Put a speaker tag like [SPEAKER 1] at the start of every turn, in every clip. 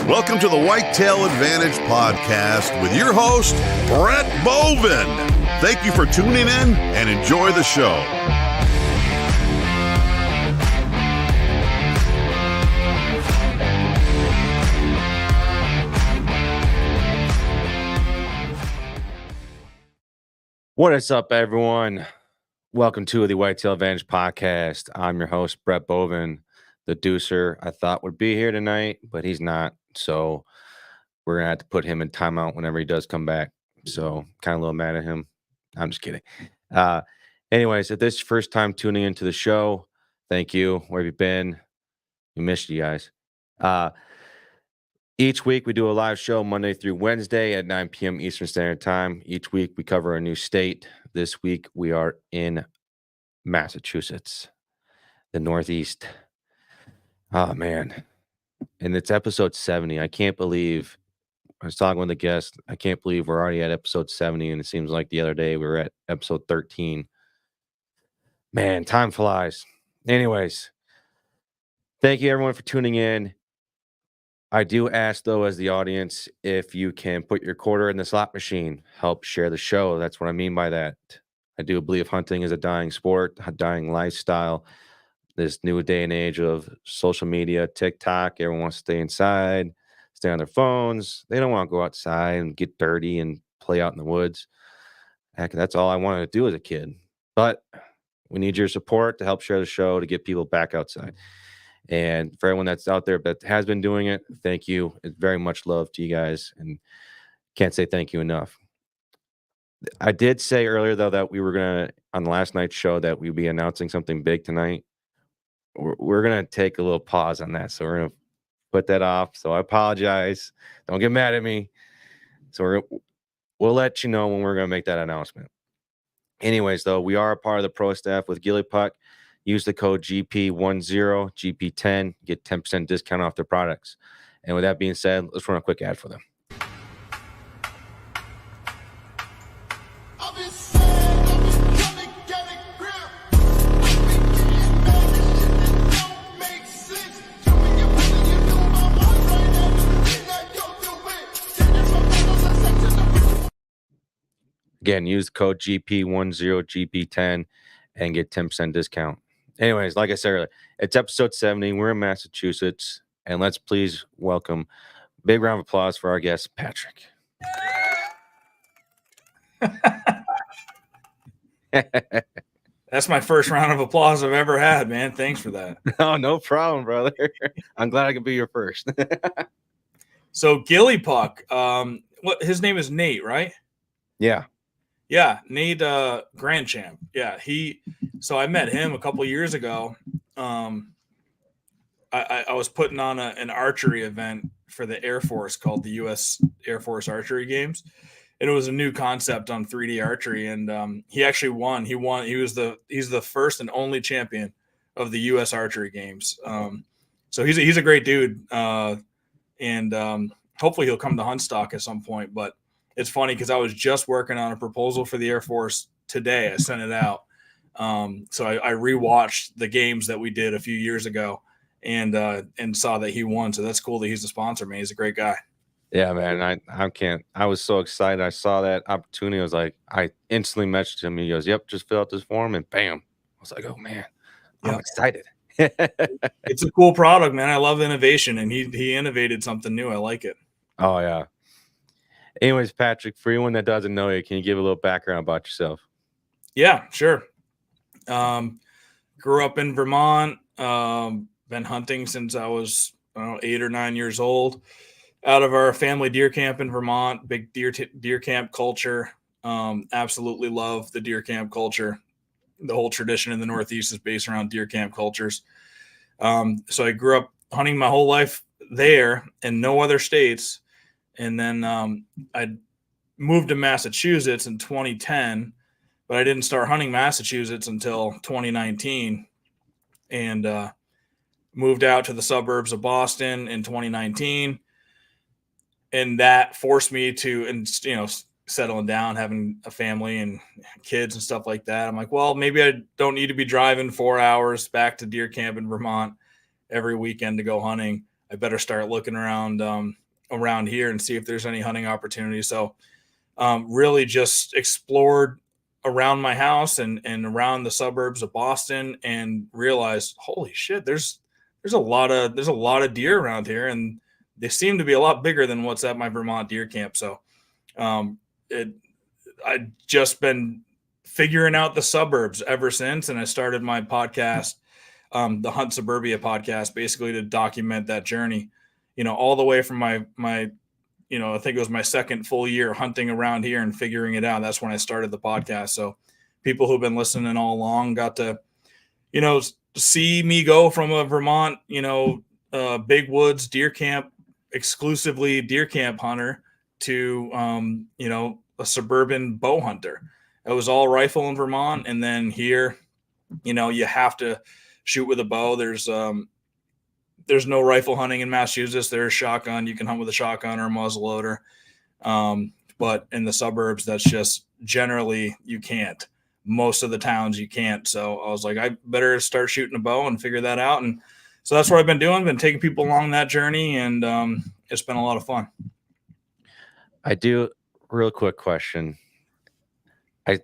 [SPEAKER 1] Welcome to the Whitetail Advantage Podcast with your host, Brett Bovin. Thank you for tuning in and enjoy the show.
[SPEAKER 2] What is up, everyone? Welcome to the Whitetail Advantage Podcast. I'm your host, Brett Bovin, the deucer I thought would be here tonight, but he's not. So we're going to have to put him in timeout whenever he does come back. So kind of a little mad at him. I'm just kidding. Anyways, if this is your first time tuning into the show, thank you. Where have you been? We missed you guys. Each week we do a live show Monday through Wednesday at 9 p.m. Eastern Standard Time. Each week we cover a new state. This week we are in Massachusetts, the Northeast. Oh, man. And it's episode 70. I can't believe, I was talking with a guest, I can't believe we're already at episode 70, and it seems like the other day we were at episode 13. Man, time flies. Anyways, thank you everyone for tuning in. I do ask, though, as the audience, if you can put your quarter in the slot machine, help share the show. That's what I mean by that. I do believe hunting is a dying sport, a dying lifestyle. This new day and age of social media, TikTok, everyone wants to stay inside, stay on their phones. They don't want to go outside and get dirty and play out in the woods. Heck, that's all I wanted to do as a kid. But we need your support to help share the show, to get people back outside. And for everyone that's out there that has been doing it, thank you. It's very much love to you guys, and can't say thank you enough. I did say earlier, though, that we were going to, on last night's show, that we'd be announcing something big tonight. We're going to take a little pause on that. So we're going to put that off. So I apologize. Don't get mad at me. So we'll let you know when we're going to make that announcement. Anyways, though, we are a part of the pro staff with Ghillie Puck. Use the code GP10, GP10, get 10% discount off their products. And with that being said, let's run a quick ad for them. Again, use the code GP10, GP10, and get 10% discount. Anyways, like I said earlier, it's episode 70. We're in Massachusetts, and let's please welcome, big round of applause for our guest, Patrick.
[SPEAKER 3] That's my first round of applause I've ever had, man. Thanks for that.
[SPEAKER 2] Oh, no problem, brother. I'm glad I could be your first.
[SPEAKER 3] So Ghillie Puck, his name is Nate, right?
[SPEAKER 2] Yeah.
[SPEAKER 3] Yeah, Nate Grand Champ. Yeah, so I met him a couple years ago. I was putting on an archery event for the Air Force called the U.S. Air Force Archery Games. And it was a new concept on 3D archery, and he actually won. He's the first and only champion of the U.S. Archery Games. So he's a great dude, and hopefully he'll come to Huntstock at some point. But it's funny because I was just working on a proposal for the Air Force today. I sent it out, so I rewatched the games that we did a few years ago, and saw that he won. So that's cool that he's a sponsor, man. He's a great guy.
[SPEAKER 2] Yeah, man. I was so excited. I saw that opportunity. I was like, I instantly messaged him. He goes, "Yep, just fill out this form," and bam. I was like, oh man, I'm excited.
[SPEAKER 3] It's a cool product, man. I love innovation, and he innovated something new. I like it.
[SPEAKER 2] Oh yeah. Anyways, Patrick, for anyone that doesn't know you, can you give a little background about yourself?
[SPEAKER 3] Yeah, sure. Grew up in Vermont. Been hunting since I was 8 or 9 years old. Out of our family deer camp in Vermont, big deer camp culture. Absolutely love the deer camp culture. The whole tradition in the Northeast is based around deer camp cultures. So I grew up hunting my whole life there in no other states. And then I moved to Massachusetts in 2010, but I didn't start hunting Massachusetts until 2019, and moved out to the suburbs of Boston in 2019. And that forced me to, settling down, having a family and kids and stuff like that. I'm like, well, maybe I don't need to be driving 4 hours back to deer camp in Vermont every weekend to go hunting. I better start looking around here and see if there's any hunting opportunities. So really just explored around my house and around the suburbs of Boston, and realized, holy shit, there's a lot of deer around here, and they seem to be a lot bigger than what's at my Vermont deer camp. So I've just been figuring out the suburbs ever since, and I started my podcast, the Hunt Suburbia podcast, basically to document that journey, all the way from my I think it was my second full year hunting around here and figuring it out. That's when I started the podcast. So people who've been listening all along got to, see me go from a Vermont, big woods deer camp, exclusively deer camp hunter, to, a suburban bow hunter. It was all rifle in Vermont. And then here, you have to shoot with a bow. There's no rifle hunting in Massachusetts. There's shotgun. You can hunt with a shotgun or a muzzleloader. But in the suburbs, that's just generally you can't. Most of the towns you can't. So I was like, I better start shooting a bow and figure that out. And so that's what I've been doing. Been taking people along that journey, and it's been a lot of fun.
[SPEAKER 2] I do. Real quick question. I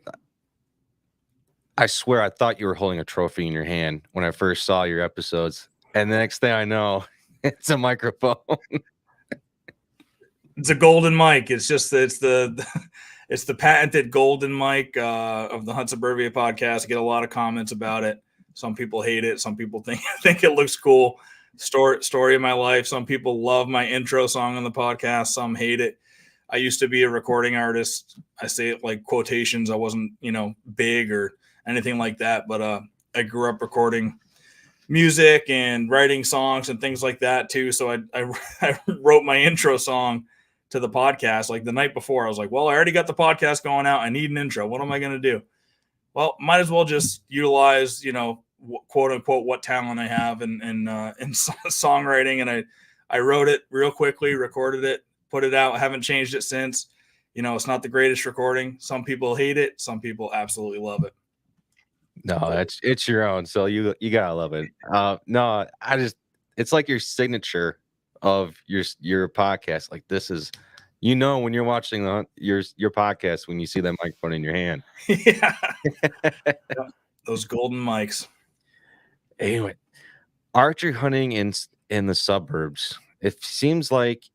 [SPEAKER 2] swear I thought you were holding a trophy in your hand when I first saw your episodes. And the next thing I know, it's a microphone.
[SPEAKER 3] It's a golden mic. It's the patented golden mic of the Hunt Suburbia podcast. I get a lot of comments about it. Some people hate it. Some people think it looks cool. Story of my life. Some people love my intro song on the podcast. Some hate it. I used to be a recording artist. I say it like quotations. I wasn't, big or anything like that, but I grew up recording music and writing songs and things like that too. So I wrote my intro song to the podcast like the night before. I was like, well, I already got the podcast going out. I need an intro. What am I going to do? Well, might as well just utilize, quote unquote, what talent I have in songwriting. And I wrote it real quickly, recorded it, put it out. I haven't changed it since. It's not the greatest recording. Some people hate it. Some people absolutely love it.
[SPEAKER 2] No, it's your own, so you gotta love it. No, it's like your signature of your podcast. Like, this is, when you're watching your podcast, when you see that microphone in your hand.
[SPEAKER 3] Yeah. Those golden mics.
[SPEAKER 2] Anyway, archery hunting in the suburbs, it seems like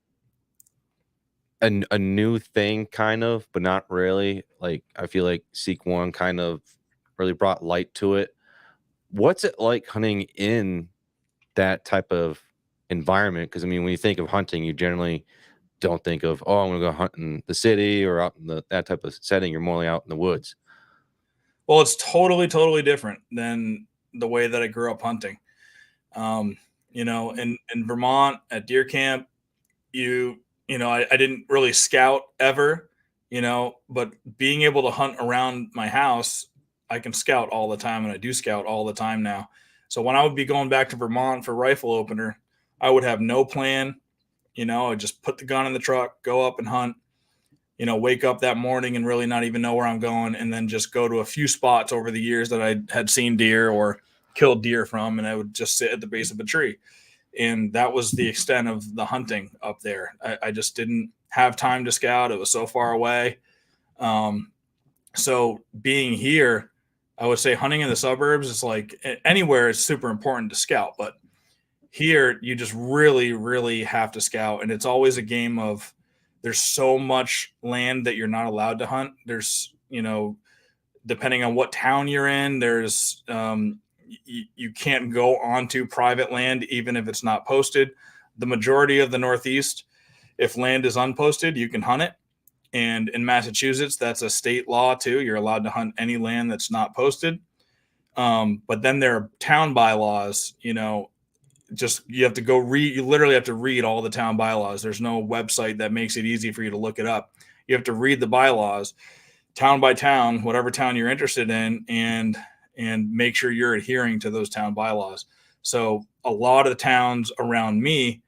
[SPEAKER 2] a new thing, kind of, but not really. Like, I feel like Seek One kind of really brought light to it. What's it like hunting in that type of environment? Because when you think of hunting, you generally don't think of, I'm going to go hunt in the city or out in that type of setting. You're more out in the woods.
[SPEAKER 3] Well, it's totally different than the way that I grew up hunting. In Vermont at deer camp, I didn't really scout ever, but being able to hunt around my house, I can scout all the time, and I do scout all the time now. So when I would be going back to Vermont for rifle opener, I would have no plan. I'd just put the gun in the truck, go up and hunt, wake up that morning and really not even know where I'm going, and then just go to a few spots over the years that I had seen deer or killed deer from, and I would just sit at the base of a tree. And that was the extent of the hunting up there. I just didn't have time to scout. It was so far away. So being here, I would say hunting in the suburbs is like anywhere is super important to scout, but here you just really, really have to scout. And it's always a game of, there's so much land that you're not allowed to hunt. There's, depending on what town you're in, there's, you can't go onto private land, even if it's not posted. The majority of the Northeast, if land is unposted, you can hunt it. And in Massachusetts, that's a state law too. You're allowed to hunt any land that's not posted. But then there are town bylaws, you have to go read, you literally have to read all the town bylaws. There's no website that makes it easy for you to look it up. You have to read the bylaws town by town, whatever town you're interested in, and make sure you're adhering to those town bylaws. So a lot of the towns around me,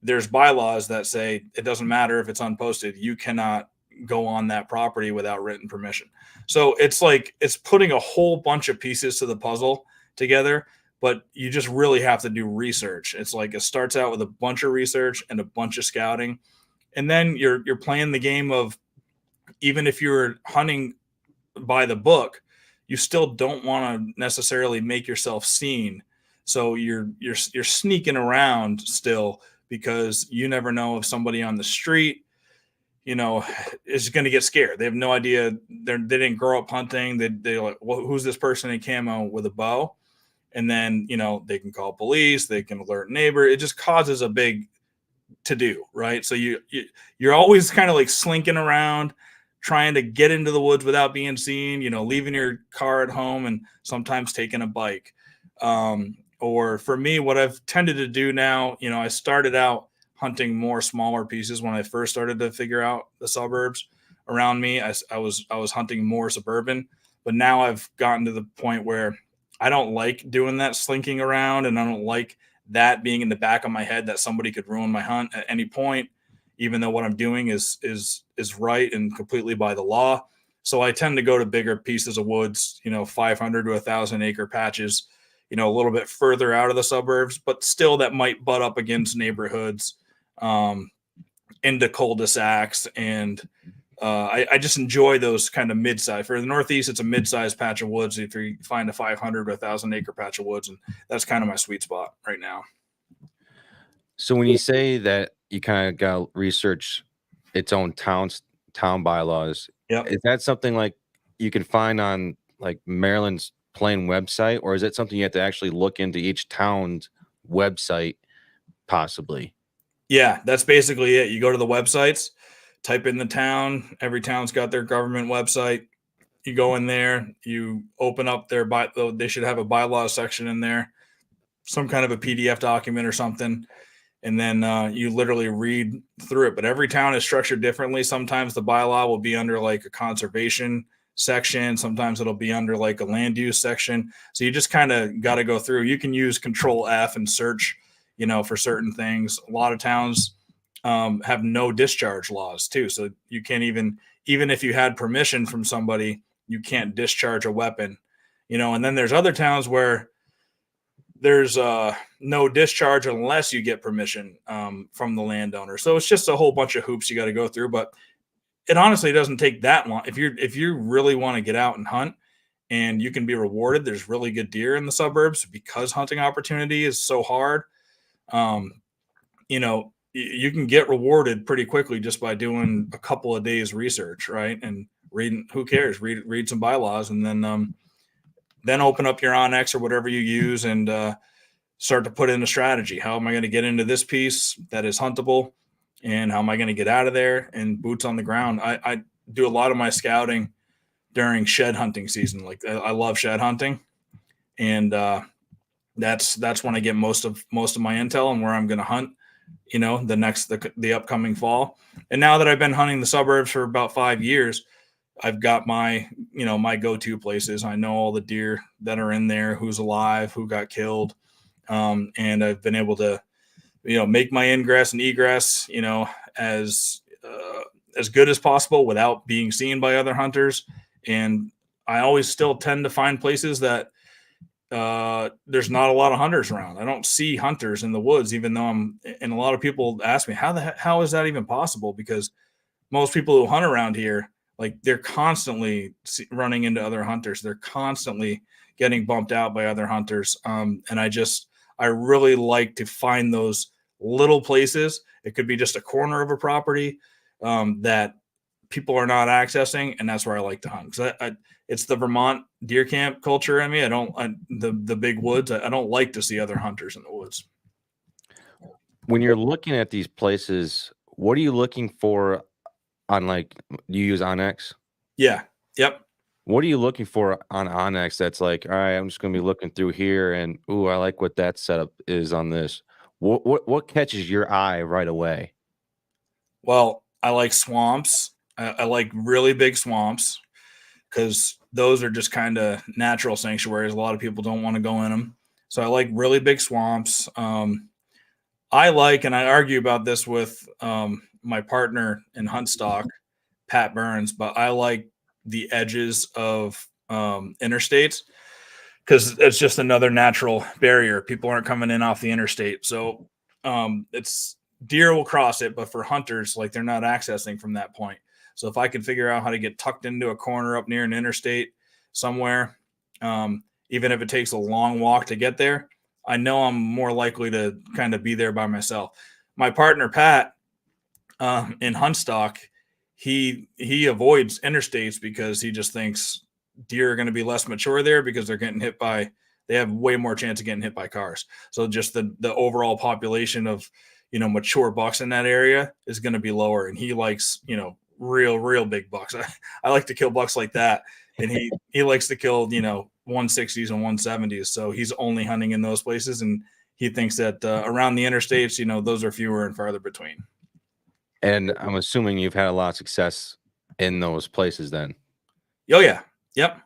[SPEAKER 3] there's bylaws that say it doesn't matter if it's unposted. You cannot go on that property without written permission. So it's like, it's putting a whole bunch of pieces to the puzzle together. but you just really have to do research. It's like it starts out with a bunch of research and a bunch of scouting, and then you're playing the game of, even if you're hunting by the book, you still don't want to necessarily make yourself seen. So you're sneaking around still, because you never know if somebody on the street, is going to get scared. They have no idea. They didn't grow up hunting. They're like, well, who's this person in camo with a bow? And then, they can call police. They can alert neighbor. It just causes a big to do, right? So you're always kind of like slinking around, trying to get into the woods without being seen, leaving your car at home and sometimes taking a bike. Or for me, what I've tended to do now, I started out hunting more smaller pieces when I first started to figure out the suburbs around me. I was hunting more suburban, but now I've gotten to the point where I don't like doing that slinking around, and I don't like that being in the back of my head that somebody could ruin my hunt at any point, even though what I'm doing is right and completely by the law. So I tend to go to bigger pieces of woods, 500 to 1,000 acre patches, a little bit further out of the suburbs, but still that might butt up against neighborhoods, into cul-de-sacs. And I just enjoy those kind of mid-size. For the Northeast, it's a mid-sized patch of woods if you find a 500 or 1,000 acre patch of woods. And that's kind of my sweet spot right now.
[SPEAKER 2] So when you say that you kind of got to research its own town bylaws,
[SPEAKER 3] Yep.
[SPEAKER 2] Is that something like you can find on like Maryland's plain website, or is it something you have to actually look into each town's website possibly?
[SPEAKER 3] Yeah, that's basically it. You go to the websites, type in the town. Every town's got their government website. You go in there, you open up their they should have a bylaws section in there, some kind of a PDF document or something. And then you literally read through it. But every town is structured differently. Sometimes the bylaw will be under like a conservation section. Sometimes it'll be under like a land use section. So you just kind of got to go through. You can use Control F and search, for certain things. A lot of towns have no discharge laws too. So you can't even if you had permission from somebody, you can't discharge a weapon, and then there's other towns where there's no discharge unless you get permission from the landowner. So it's just a whole bunch of hoops you got to go through, but it honestly doesn't take that long. If you really want to get out and hunt and you can be rewarded, there's really good deer in the suburbs because hunting opportunity is so hard. You can get rewarded pretty quickly just by doing a couple of days research, right? And reading, who cares? Read some bylaws, and then open up your Onyx or whatever you use and start to put in a strategy. How am I going to get into this piece that is huntable? And how am I going to get out of there? And boots on the ground. I do a lot of my scouting during shed hunting season. Like I love shed hunting. And that's when I get most of my intel and where I'm going to hunt, the upcoming fall. And now that I've been hunting the suburbs for about 5 years, I've got my go-to places. I know all the deer that are in there, who's alive, who got killed. And I've been able to, make my ingress and egress, as good as possible without being seen by other hunters. And I always still tend to find places that there's not a lot of hunters around. I don't see hunters in the woods, even though and a lot of people ask me, how is that even possible? Because most people who hunt around here, like they're constantly running into other hunters. They're constantly getting bumped out by other hunters. And I really like to find those little places. It could be just a corner of a property that people are not accessing. And that's where I like to hunt. Cause it's the Vermont deer camp culture in me. The big woods. I don't like to see other hunters in the woods.
[SPEAKER 2] When you're looking at these places, what are you looking for on, like, you use Onyx?
[SPEAKER 3] Yeah. Yep.
[SPEAKER 2] What are you looking for on Onyx that's like, all right, I'm just going to be looking through here and, ooh, I like what that setup is on this. What catches your eye right away?
[SPEAKER 3] Well, I like swamps. I like really big swamps because those are just kind of natural sanctuaries. A lot of people don't want to go in them. So I like really big swamps. I like, and I argue about this with my partner in hunt stock, Pat Burns, but I like the edges of interstates because it's just another natural barrier. People aren't coming in off the interstate. So it's deer will cross it, but for hunters, like they're not accessing from that point. So if I could figure out how to get tucked into a corner up near an interstate somewhere, even if it takes a long walk to get there, I know I'm more likely to kind of be there by myself. My partner, Pat, in hunt stock, he avoids interstates because he just thinks deer are going to be less mature there because they're getting hit by, they have way more chance of getting hit by cars. So just the overall population of, mature bucks in that area is going to be lower. And he likes, real big bucks. I like to kill bucks like that. And he likes to kill, 160s and 170s. So he's only hunting in those places. And he thinks that around the interstates, those are fewer and farther between.
[SPEAKER 2] And I'm assuming you've had a lot of success in those places then.
[SPEAKER 3] Oh yeah. Yep.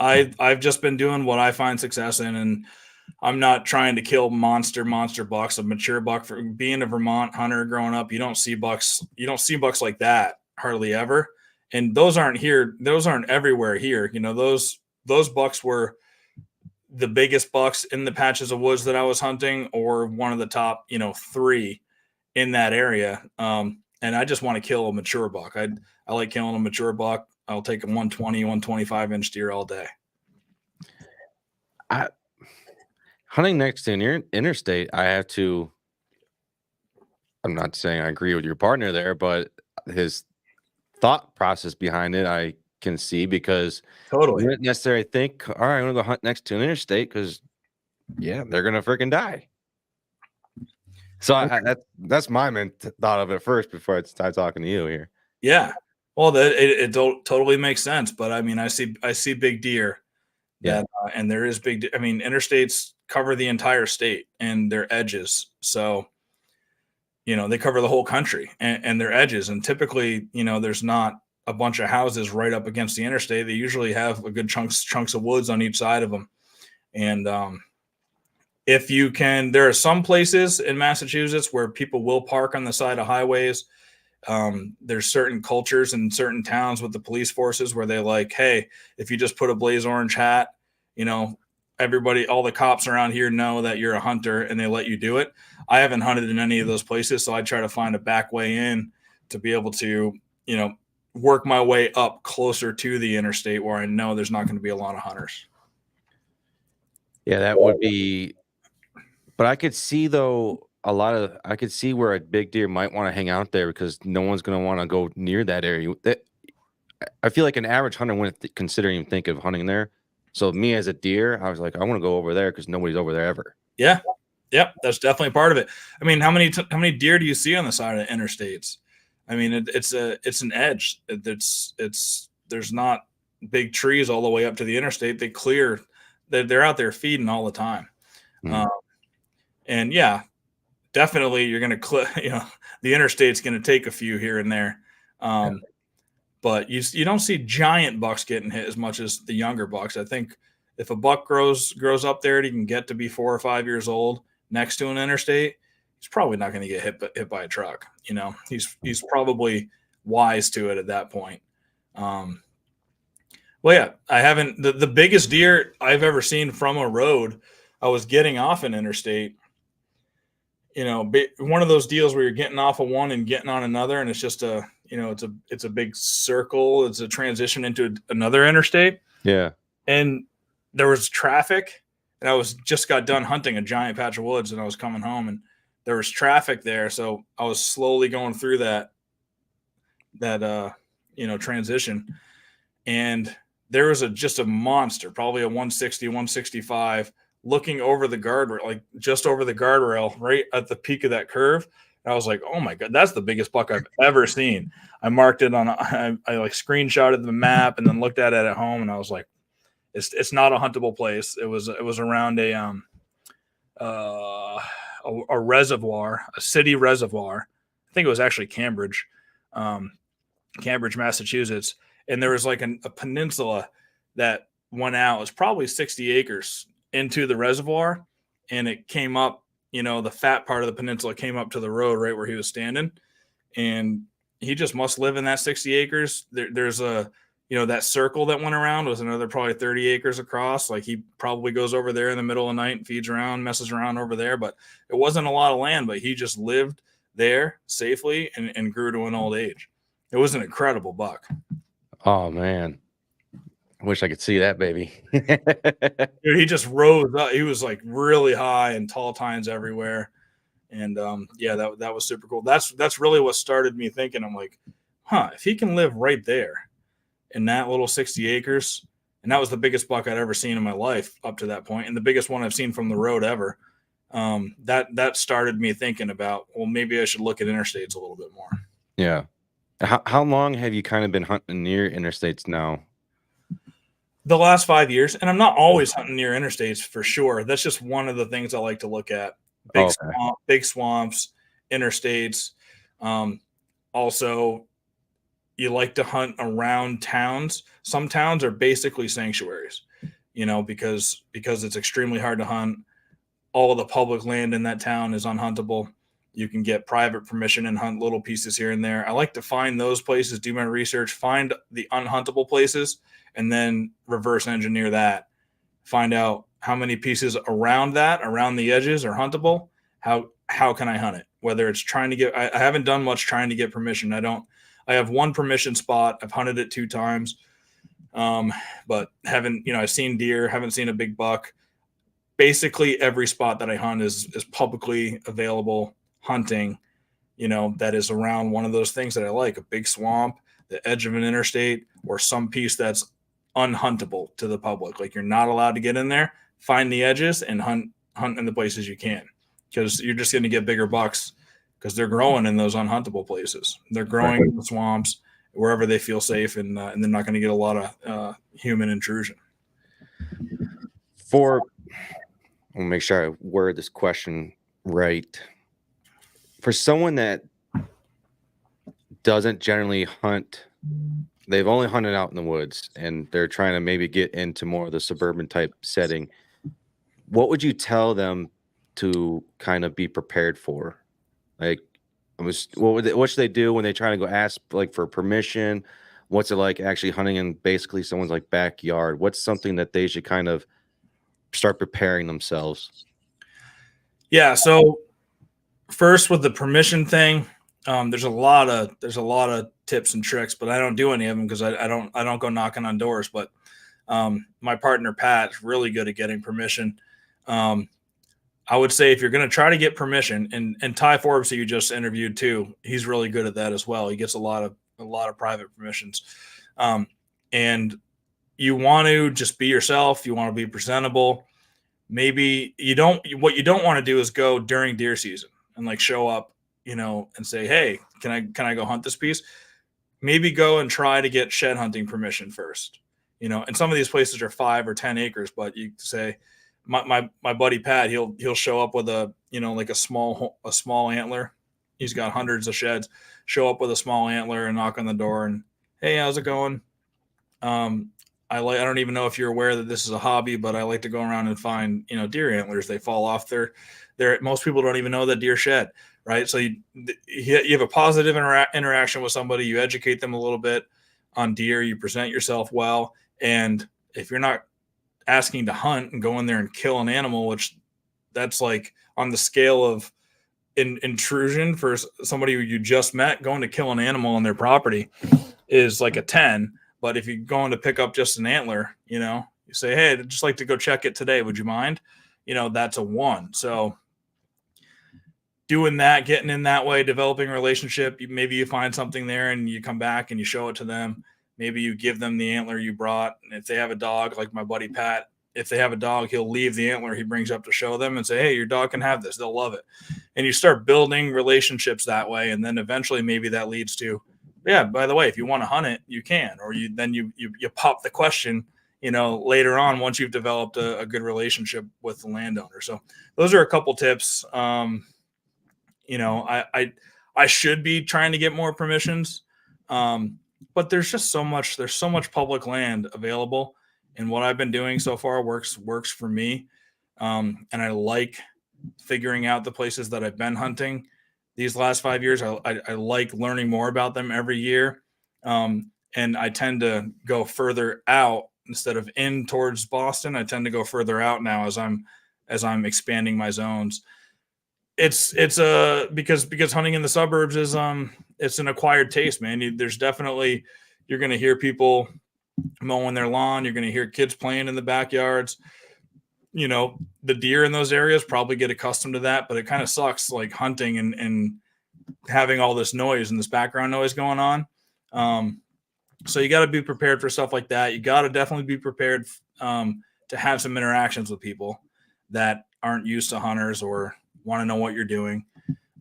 [SPEAKER 3] I've just been doing what I find success in, and I'm not trying to kill monster bucks. A mature buck, for being a Vermont hunter growing up, you don't see bucks like that hardly ever. And those aren't here. Those aren't everywhere here. Those bucks were the biggest bucks in the patches of woods that I was hunting, or one of the top, 3 in that area. And I just want to kill a mature buck. I like killing a mature buck. I'll take a 120, 125 inch deer all day.
[SPEAKER 2] Hunting next to an interstate, I'm not saying I agree with your partner there, but his thought process behind it, I can see, because
[SPEAKER 3] Totally.
[SPEAKER 2] you wouldn't necessarily think, all right, I'm going to go hunt next to an interstate because, yeah, they're going to freaking die. So that's my thought of it first before I start talking to you here.
[SPEAKER 3] Yeah. Well, it totally makes sense. But I mean, I see big deer.
[SPEAKER 2] Yeah.
[SPEAKER 3] And there is big. I mean, interstates cover the entire state and their edges. So, they cover the whole country and their edges. And typically, there's not a bunch of houses right up against the interstate. They usually have a good chunks of woods on each side of them. And if you can, there are some places in Massachusetts where people will park on the side of highways. There's certain cultures in certain towns with the police forces where they like, hey, if you just put a blaze orange hat, everybody, all the cops around here know that you're a hunter and they let you do it. I haven't hunted in any of those places. So I try to find a back way in to be able to, work my way up closer to the interstate where I know there's not going to be a lot of hunters.
[SPEAKER 2] Yeah, that would be, but I could see though, I could see where a big deer might want to hang out there because no one's going to want to go near that area. I feel like an average hunter wouldn't consider even think of hunting there. So me as a deer, I was like, I want to go over there because nobody's over there ever. Yeah.
[SPEAKER 3] Yep. That's definitely part of it. I mean, how many deer do you see on the side of the interstates? I mean, it's an edge. There's not big trees all the way up to the interstate. They're out there feeding all the time.
[SPEAKER 2] Mm.
[SPEAKER 3] And yeah, definitely you're going to, the interstate's going to take a few here and there. But you don't see giant bucks getting hit as much as the younger bucks. I think if a buck grows up there and he can get to be 4 or 5 years old next to an interstate, he's probably not going to get hit by a truck. He's probably wise to it at that point. Well, yeah, I haven't, the biggest deer I've ever seen from a road, I was getting off an interstate, one of those deals where you're getting off of one and getting on another. And it's just it's a big circle. It's a transition into another interstate.
[SPEAKER 2] Yeah.
[SPEAKER 3] And there was traffic, and I just got done hunting a giant patch of woods, and I was coming home, and there was traffic there. So I was slowly going through that transition, and there was just a monster, probably a 160, 165, looking over the guardrail, like just over the guardrail, right at the peak of that curve. And I was like, oh my God, that's the biggest buck I've ever seen. I marked it I like screenshotted the map and then looked at it at home. And I was like, it's not a huntable place. It was around a reservoir, a city reservoir. I think it was actually Cambridge, Massachusetts. And there was like a peninsula that went out. It was probably 60 acres into the reservoir, and it came up, the fat part of the peninsula came up to the road right where he was standing, and he just must live in that 60 acres. There's a that circle that went around was another probably 30 acres across. Like he probably goes over there in the middle of the night and feeds around, messes around over there, but it wasn't a lot of land, but he just lived there safely and grew to an old age. It was an incredible buck.
[SPEAKER 2] Oh man. I wish I could see that baby.
[SPEAKER 3] Dude, he just rose up. He was like really high and tall tines everywhere. And that was super cool. That's really what started me thinking. I'm like, if he can live right there in that little 60 acres, and that was the biggest buck I'd ever seen in my life up to that point, and the biggest one I've seen from the road ever. That started me thinking about, well, maybe I should look at interstates a little bit more.
[SPEAKER 2] Yeah. How long have you kind of been hunting near interstates now?
[SPEAKER 3] The last 5 years, and I'm not always hunting near interstates for sure. That's just one of the things I like to look at. Big swamps, interstates. Also, you like to hunt around towns. Some towns are basically sanctuaries, because it's extremely hard to hunt. All of the public land in that town is unhuntable. You can get private permission and hunt little pieces here and there. I like to find those places, do my research, find the unhuntable places, and then reverse engineer that. Find out how many pieces around the edges are huntable. How can I hunt it? Whether it's trying to get, I haven't done much trying to get permission. I have one permission spot. I've hunted it 2 times. But haven't, I've seen deer, haven't seen a big buck. Basically every spot that I hunt is publicly available hunting, that is around one of those things that I like, a big swamp, the edge of an interstate, or some piece that's unhuntable to the public. Like you're not allowed to get in there. Find the edges and hunt in the places you can, because you're just going to get bigger bucks because they're growing in those unhuntable places. They're growing in the swamps wherever they feel safe, and they're not going to get a lot of human intrusion.
[SPEAKER 2] I'll make sure I word this question right. For someone that doesn't generally hunt, they've only hunted out in the woods, and they're trying to maybe get into more of the suburban type setting, what would you tell them to kind of be prepared for? Like, what should they do when they try to go ask like for permission? What's it like actually hunting in basically someone's like backyard? What's something that they should kind of start preparing themselves?
[SPEAKER 3] Yeah. So first, with the permission thing, there's a lot of tips and tricks, but I don't do any of them because I don't go knocking on doors. But my partner Pat is really good at getting permission. I would say if you're going to try to get permission, and Ty Forbes, who you just interviewed too, he's really good at that as well. He gets a lot of private permissions, and you want to just be yourself. You want to be presentable. Maybe what you don't want to do is go during deer season and like show up, and say, hey, can I go hunt this piece? Maybe go and try to get shed hunting permission first, and some of these places are 5 or 10 acres, but you say, my buddy Pat, he'll show up with like a small antler. He's got hundreds of sheds. Show up with a small antler and knock on the door and, hey, how's it going? I don't even know if you're aware that this is a hobby, but I like to go around and find, deer antlers. They fall off most people don't even know that deer shed, right? So you have a positive interaction with somebody. You educate them a little bit on deer. You present yourself well. And if you're not asking to hunt and go in there and kill an animal, which that's like on the scale of intrusion for somebody who you just met, going to kill an animal on their property is like a 10. But if you're going to pick up just an antler, you say, hey, I'd just like to go check it today. Would you mind? That's a 1. So doing that, getting in that way, developing a relationship, maybe you find something there and you come back and you show it to them. Maybe you give them the antler you brought. And if they have a dog, like my buddy Pat, if they have a dog, he'll leave the antler he brings up to show them and say, hey, your dog can have this. They'll love it. And you start building relationships that way. And then eventually maybe that leads to, yeah, by the way, if you want to hunt it, you can. Or you pop the question, later on once you've developed a good relationship with the landowner. So those are a couple tips. I should be trying to get more permissions. But there's so much public land available, and what I've been doing so far works for me. And I like figuring out the places that I've been hunting these last 5 years. I like learning more about them every year. And and I tend to go further out instead of in towards Boston. I tend to go further out now as I'm expanding my zones. It's because hunting in the suburbs is it's an acquired taste, man. There's definitely, you're going to hear people mowing their lawn. You're going to hear kids playing in the backyards. You know, the deer in those areas probably get accustomed to that, but it kind of sucks, like hunting and having all this noise and this background noise going on. So you got to be prepared for stuff like that. You got to definitely be prepared to have some interactions with people that aren't used to hunters or want to know what you're doing.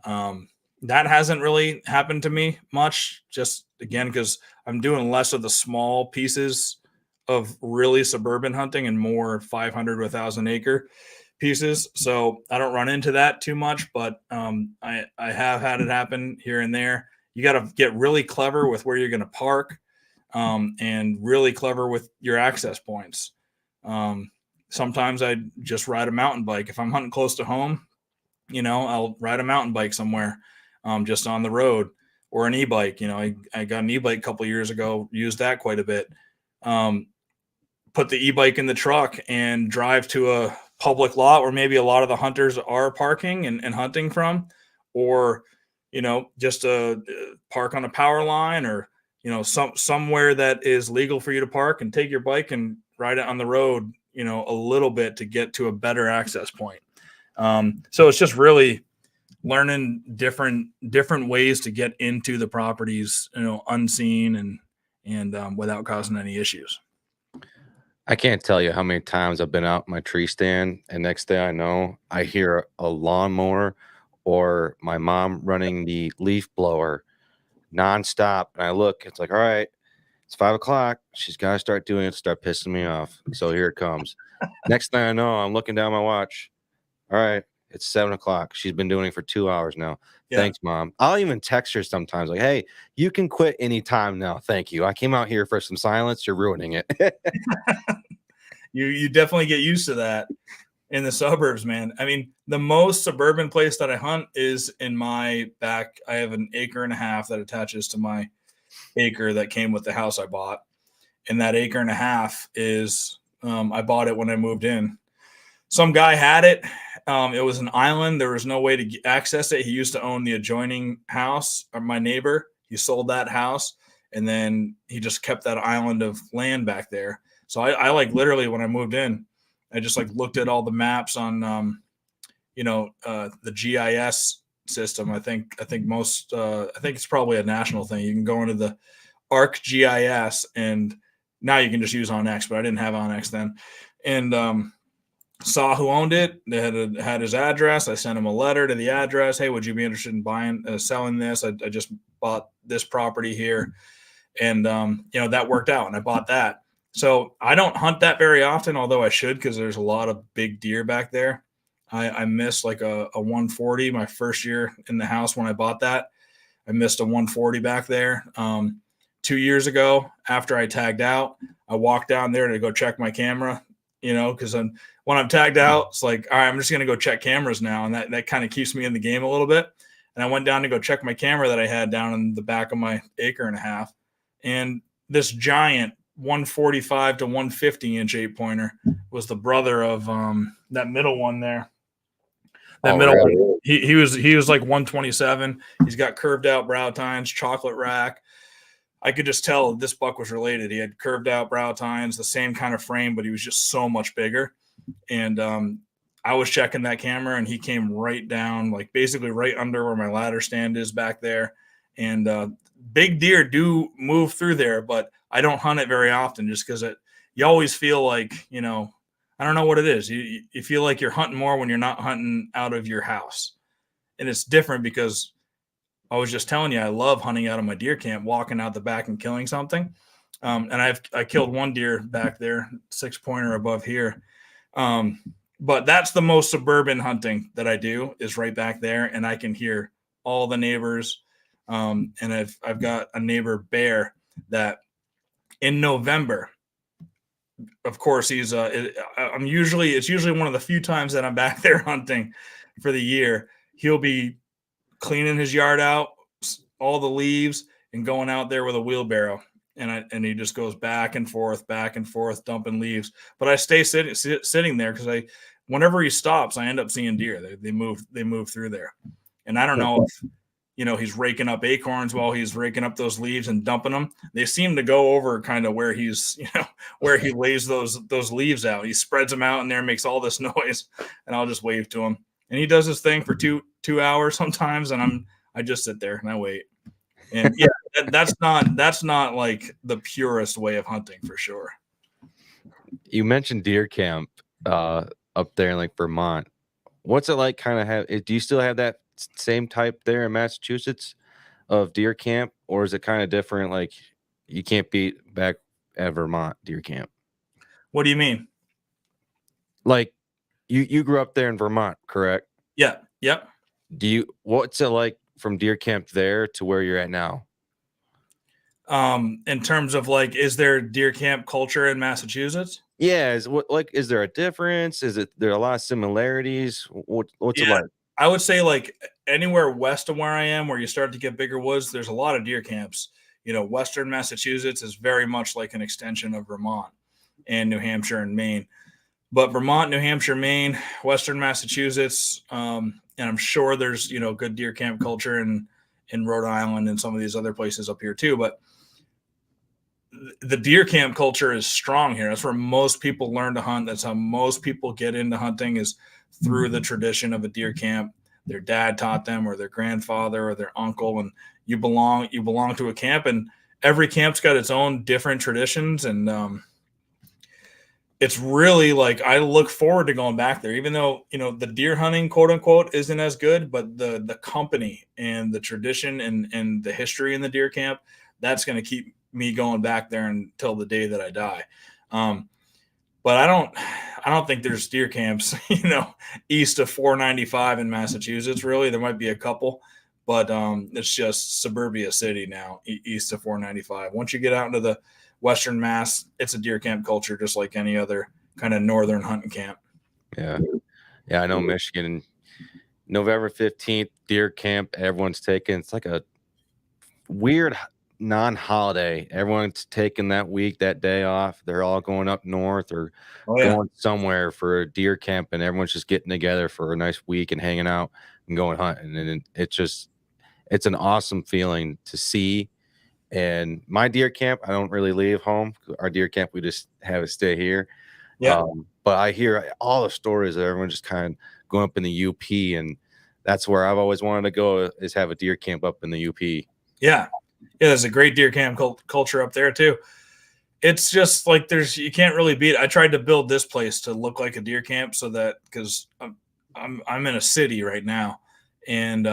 [SPEAKER 3] That hasn't really happened to me much, just again, because I'm doing less of the small pieces of really suburban hunting and more 500 to 1,000 acre pieces. So I don't run into that too much, but I have had it happen here and there. You got to get really clever with where you're going to park and really clever with your access points. Sometimes I just ride a mountain bike. If I'm hunting close to home, I'll ride a mountain bike somewhere just on the road, or an e-bike. I got an e-bike a couple of years ago, used that quite a bit. Put the e-bike in the truck and drive to a public lot where maybe a lot of the hunters are parking and hunting from, or, just park on a power line, or, somewhere that is legal for you to park, and take your bike and ride it on the road, a little bit to get to a better access point. So it's just really learning different ways to get into the properties, unseen and without causing any issues.
[SPEAKER 2] I can't tell you how many times I've been out in my tree stand, and next thing I know, I hear a lawnmower or my mom running the leaf blower nonstop. And I look, it's like, all right, it's 5 o'clock. She's got to start doing it, start pissing me off. So here it comes. Next thing I know, I'm looking down my watch. All right, it's 7 o'clock. She's been doing it for 2 hours now. Yeah. Thanks, Mom. I'll even text her sometimes like, hey, you can quit anytime now. Thank you. I came out here for some silence. You're ruining it.
[SPEAKER 3] You definitely get used to that in the suburbs, man. I mean, the most suburban place that I hunt is in my back. I have an 1.5 acres that attaches to my acre that came with the house I bought. And that 1.5 acres is, I bought it when I moved in. Some guy had it. It was an island. There was no way to access it. He used to own the adjoining house of my neighbor. He sold that house, and then he just kept that island of land back there. So I like literally, when I moved in, I just like looked at all the maps on, the GIS system. I think it's probably a national thing. You can go into the ArcGIS, and now you can just use OnX, but I didn't have OnX then. And, saw who owned it. They had his address. I sent him a letter to the address. Hey, would you be interested in selling this? I just bought this property here. And, that worked out, and I bought that. So I don't hunt that very often, although I should, because there's a lot of big deer back there. I missed like a 140 my first year in the house when I bought that. I missed a 140 back there. 2 years ago, after I tagged out, I walked down there to go check my camera, because when I'm tagged out, it's like, all right, I'm just going to go check cameras now. And that kind of keeps me in the game a little bit. And I went down to go check my camera that I had down in the back of my 1.5 acres. And this giant 145 to 150 inch 8-pointer was the brother of that middle one there. That middle one, he was like 127. He's got curved out brow tines, chocolate rack. I could just tell this buck was related. He had curved out brow tines, the same kind of frame, but he was just so much bigger. And I was checking that camera, and he came right down, like basically right under where my ladder stand is back there. And big deer do move through there, but I don't hunt it very often, just because you always feel like, I don't know what it is. You feel like you're hunting more when you're not hunting out of your house. And it's different because I was just telling you, I love hunting out of my deer camp, walking out the back and killing something. And I killed one deer back there, 6-pointer above here. But that's the most suburban hunting that I do, is right back there. And I can hear all the neighbors. And I've got a neighbor bear that in November, of course, it's usually one of the few times that I'm back there hunting for the year. He'll be cleaning his yard out, all the leaves, and going out there with a wheelbarrow and he just goes back and forth, dumping leaves. But I stay sitting there because whenever he stops, I end up seeing deer. They move through there, and I don't know if he's raking up acorns while he's raking up those leaves and dumping them. They seem to go over kind of where he's where he lays those leaves out. He spreads them out in there, makes all this noise, and I'll just wave to him. And he does his thing for two hours sometimes, and I just sit there and I wait. And yeah, that's not like the purest way of hunting for sure.
[SPEAKER 2] You mentioned deer camp up there in like Vermont. What's it like? Do you still have that same type there in Massachusetts of deer camp, or is it kind of different? Like you can't beat back at Vermont deer camp.
[SPEAKER 3] What do you mean?
[SPEAKER 2] Like you grew up there in Vermont, correct?
[SPEAKER 3] Yeah. Yep.
[SPEAKER 2] What's it like from deer camp there to where you're at now?
[SPEAKER 3] In terms of like, is there deer camp culture in Massachusetts?
[SPEAKER 2] Yeah. Is there a difference? There are a lot of similarities? What's it like?
[SPEAKER 3] I would say like anywhere west of where I am, where you start to get bigger woods, there's a lot of deer camps. Western Massachusetts is very much like an extension of Vermont and New Hampshire and Maine. But Vermont, New Hampshire, Maine, Western Massachusetts, and I'm sure there's, good deer camp culture in Rhode Island and some of these other places up here too. But the deer camp culture is strong here. That's where most people learn to hunt. That's how most people get into hunting, is through the tradition of a deer camp. Their dad taught them, or their grandfather, or their uncle, and you belong to a camp, and every camp's got its own different traditions. And it's really like, I look forward to going back there, even though, the deer hunting, quote unquote, isn't as good, but the company and the tradition and the history in the deer camp, that's going to keep me going back there until the day that I die. But I don't think there's deer camps, east of 495 in Massachusetts. Really, there might be a couple, but it's just Suburbia city now, east of 495. Once you get out into the Western Mass, it's a deer camp culture, just like any other kind of northern hunting camp.
[SPEAKER 2] Yeah. I know Michigan, November 15th, deer camp. Everyone's taking. It's like a weird non-holiday. Everyone's taking that day off. They're all going up north or going somewhere for a deer camp, and everyone's just getting together for a nice week and hanging out and going hunting. And it's an awesome feeling to see. And my deer camp, I don't really leave home. Our deer camp, we just have it stay here. Yeah. But I hear all the stories of everyone just kind of going up in the UP, and that's where I've always wanted to go, is have a deer camp up in the UP.
[SPEAKER 3] Yeah. Yeah, there's a great deer camp culture up there too. It's just like you can't really beat it. I tried to build this place to look like a deer camp, so that, because I'm in a city right now, and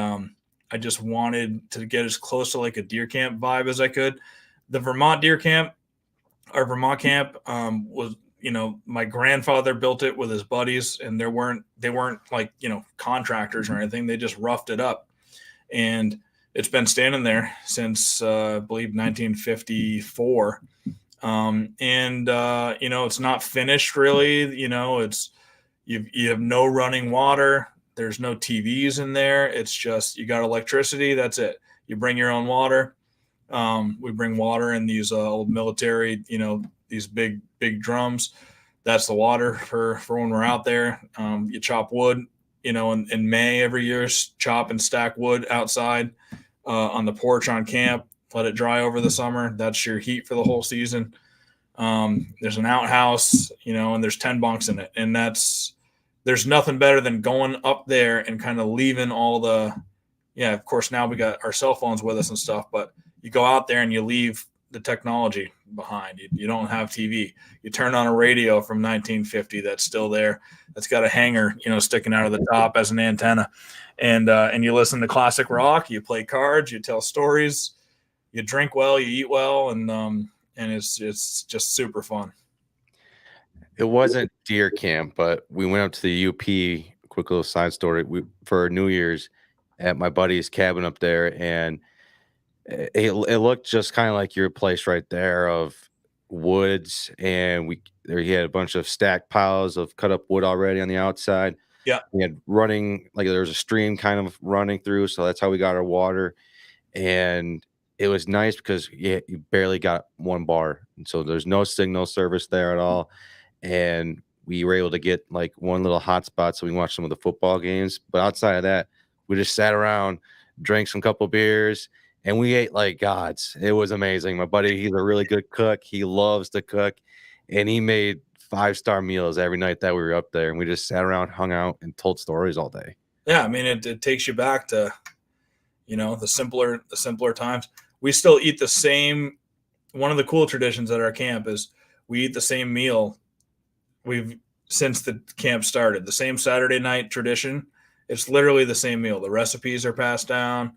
[SPEAKER 3] I just wanted to get as close to like a deer camp vibe as I could. The Vermont deer camp, our Vermont camp, was, my grandfather built it with his buddies, and they weren't like, contractors or anything. They just roughed it up, and it's been standing there since, I believe, 1954. It's not finished really. You have no running water. There's no TVs in there. It's just, you got electricity. That's it. You bring your own water. We bring water in these old military, these big drums. That's the water for when we're out there. You chop wood, in May every year, chop and stack wood outside on the porch on camp, let it dry over the summer. That's your heat for the whole season. There's an outhouse, and there's 10 bunks in it. And there's nothing better than going up there and kind of leaving all of course, now we got our cell phones with us and stuff, but you go out there and you leave the technology behind. You don't have TV. You turn on a radio from 1950 that's still there. That's got a hanger, sticking out of the top as an antenna. And you listen to classic rock, you play cards, you tell stories, you drink well, you eat well, and it's just super fun.
[SPEAKER 2] It wasn't deer camp, but we went up to the UP. Quick little side story. For New Year's at my buddy's cabin up there, and it looked just kind of like your place right there, of woods, and he had a bunch of stacked piles of cut up wood already on the outside.
[SPEAKER 3] Yeah,
[SPEAKER 2] we had running, like there was a stream kind of running through, so that's how we got our water. And it was nice because you barely got one bar, and so there's no signal service there at all. And we were able to get like one little hotspot so we watched some of the football games. But outside of that, we just sat around, drank some couple beers, and we ate like gods. It was amazing. My buddy, he's a really good cook. He loves to cook, and he made 5-star meals every night that we were up there. And we just sat around, hung out, and told stories all day.
[SPEAKER 3] Yeah, I mean, it takes you back to, the simpler times. We still eat the same. One of the cool traditions at our camp is we eat the same meal since the camp started. The same Saturday night tradition. It's literally the same meal. The recipes are passed down,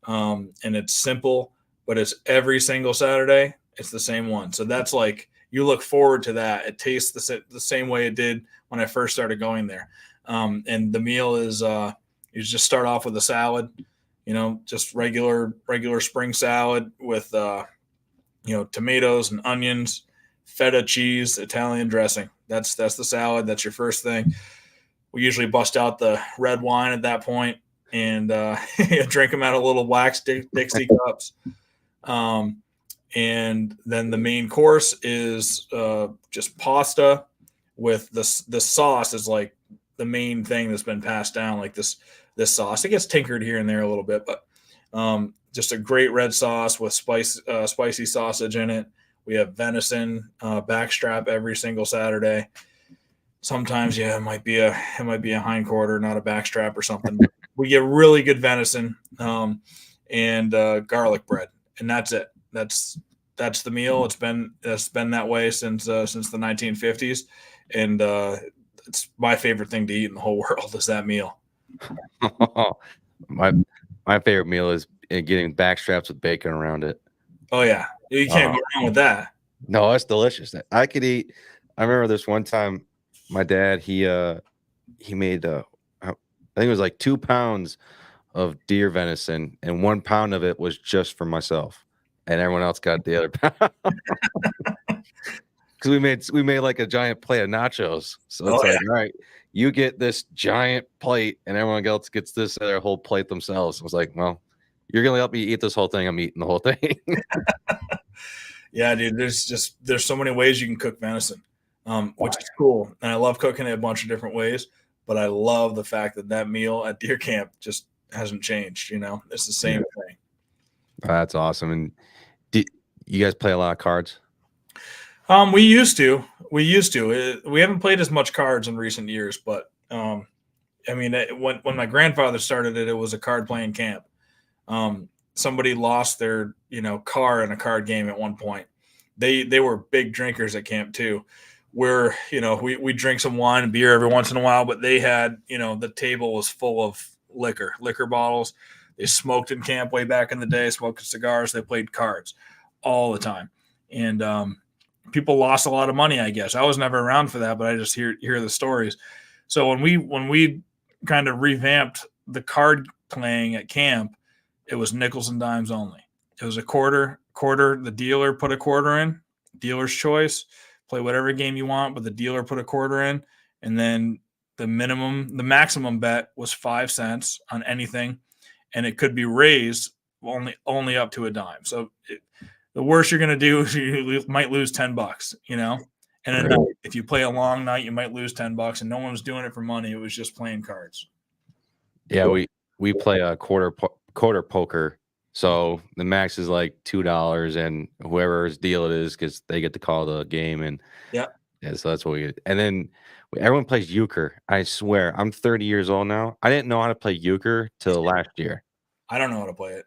[SPEAKER 3] and it's simple, but it's every single Saturday. It's the same one. So that's like, you look forward to that. It tastes the same way it did when I first started going there. And the meal is you just start off with a salad, just regular spring salad with tomatoes and onions, feta cheese, Italian dressing. That's the salad. That's your first thing. We usually bust out the red wine at that point and drink them out of little wax Dixie cups. And then the main course is just pasta with the sauce is like the main thing that's been passed down, like this sauce. It gets tinkered here and there a little bit, but just a great red sauce with spicy sausage in it. We have venison backstrap every single Saturday. Sometimes, it might be a hindquarter, not a backstrap or something. We get really good venison and garlic bread, and that's it. That's the meal. It's been that way since the 1950s, and it's my favorite thing to eat in the whole world is that meal.
[SPEAKER 2] My favorite meal is getting backstraps with bacon around it.
[SPEAKER 3] Oh yeah, you can't go wrong with that.
[SPEAKER 2] No, that's delicious. I could eat. I remember this one time, my dad he made I think it was like 2 pounds of deer venison, and 1 pound of it was just for myself, and everyone else got the other pound. Because we made like a giant plate of nachos. So it's all right, you get this giant plate, and everyone else gets this other whole plate themselves. I was like, well, you're gonna help me eat this whole thing. I'm eating the whole thing.
[SPEAKER 3] Yeah, dude. There's so many ways you can cook venison, which is cool, and I love cooking it a bunch of different ways. But I love the fact that meal at deer camp just hasn't changed. It's the same thing.
[SPEAKER 2] That's awesome. And you guys play a lot of cards?
[SPEAKER 3] We used to. We haven't played as much cards in recent years, but when my grandfather started it, it was a card playing camp. Somebody lost their car in a card game at one point. They were big drinkers at camp too. Where we drink some wine and beer every once in a while, but they had the table was full of liquor bottles. They smoked in camp way back in the day, smoked cigars. They played cards all the time, and people lost a lot of money, I guess. I was never around for that, but I just hear the stories. So when we kind of revamped the card playing at camp, it was nickels and dimes only. It was a quarter. The dealer put a quarter in, dealer's choice. Play whatever game you want, but the dealer put a quarter in, and then the maximum bet was 5 cents on anything, and it could be raised only up to a dime. So the worst you're going to do is you might lose $10, and if you play a long night, you might lose $10, and no one was doing it for money. It was just playing cards.
[SPEAKER 2] Yeah, we play a quarter poker. So the max is like $2, and whoever's deal it is, because they get to call the game, and so that's what we get. And then everyone plays euchre. I swear, I'm 30 years old now. I didn't know how to play euchre till last year.
[SPEAKER 3] I don't know how to play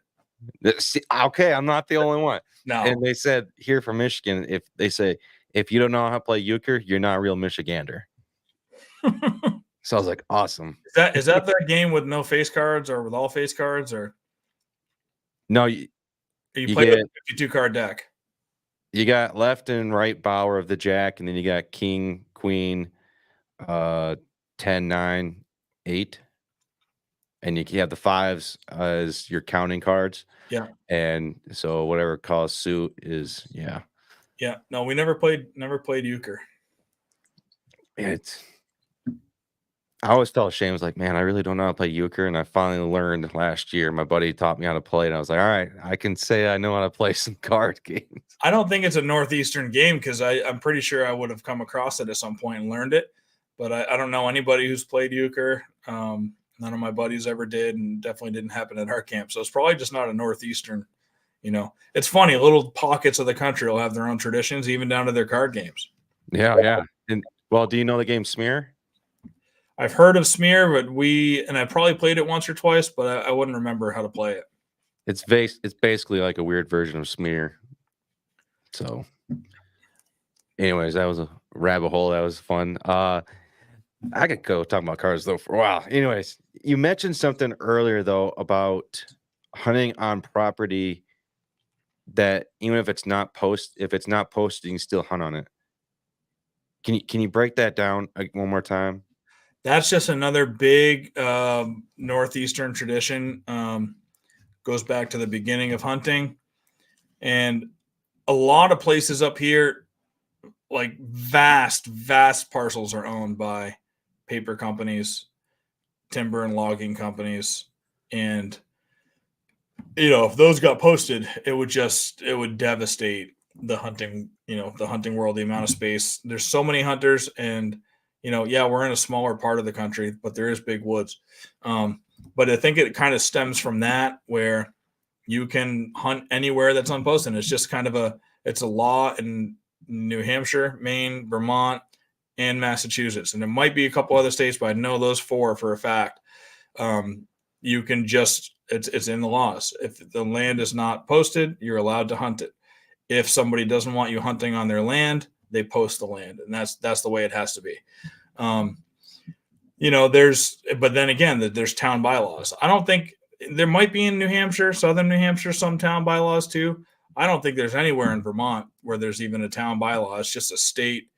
[SPEAKER 3] it.
[SPEAKER 2] See, okay, I'm not the only one.
[SPEAKER 3] No.
[SPEAKER 2] And they said here from Michigan, if you don't know how to play euchre, you're not a real Michigander. So I was like, awesome.
[SPEAKER 3] Is that the game with no face cards or with all face cards, or?
[SPEAKER 2] No,
[SPEAKER 3] you play with a 52 card deck.
[SPEAKER 2] You got left and right bower of the jack, and then you got king, queen, 10, 9, 8, and you have the fives as your counting cards.
[SPEAKER 3] Yeah.
[SPEAKER 2] And so whatever calls suit is Yeah.
[SPEAKER 3] No, we never played euchre.
[SPEAKER 2] I always felt ashamed. I was like, man, I really don't know how to play euchre. And I finally learned last year. My buddy taught me how to play. And I was like, all right, I can say I know how to play some card games.
[SPEAKER 3] I don't think it's a Northeastern game because I'm pretty sure I would have come across it at some point and learned it. But I don't know anybody who's played euchre. None of my buddies ever did, and definitely didn't happen at our camp. So it's probably just not a Northeastern. It's funny. Little pockets of the country will have their own traditions, even down to their card games.
[SPEAKER 2] Yeah. And well, do you know the game Smear?
[SPEAKER 3] I've heard of Smear, but I probably played it once or twice, but I wouldn't remember how to play it.
[SPEAKER 2] It's basically like a weird version of Smear. So, anyways, that was a rabbit hole. That was fun. I could go talk about cards though for a while. Anyways, you mentioned something earlier though about hunting on property that even if it's not posted, you can still hunt on it. Can you break that down one more time?
[SPEAKER 3] That's just another big Northeastern tradition. Goes back to the beginning of hunting. And a lot of places up here, like vast parcels are owned by paper companies, timber and logging companies. And, if those got posted, it would devastate the hunting world, the amount of space. There's so many hunters and, we're in a smaller part of the country, but there is big woods. But I think it kind of stems from that where you can hunt anywhere that's unposted. It's just kind of it's a law in New Hampshire, Maine, Vermont, and Massachusetts. And there might be a couple other states, but I know those 4 for a fact. You can it's in the laws. If the land is not posted, you're allowed to hunt it. If somebody doesn't want you hunting on their land, they post the land, and that's the way it has to be. But then again, there's town bylaws. I don't think there might be in New Hampshire, southern New Hampshire, some town bylaws too. I don't think there's anywhere in Vermont where there's even a town bylaw. It's just a state.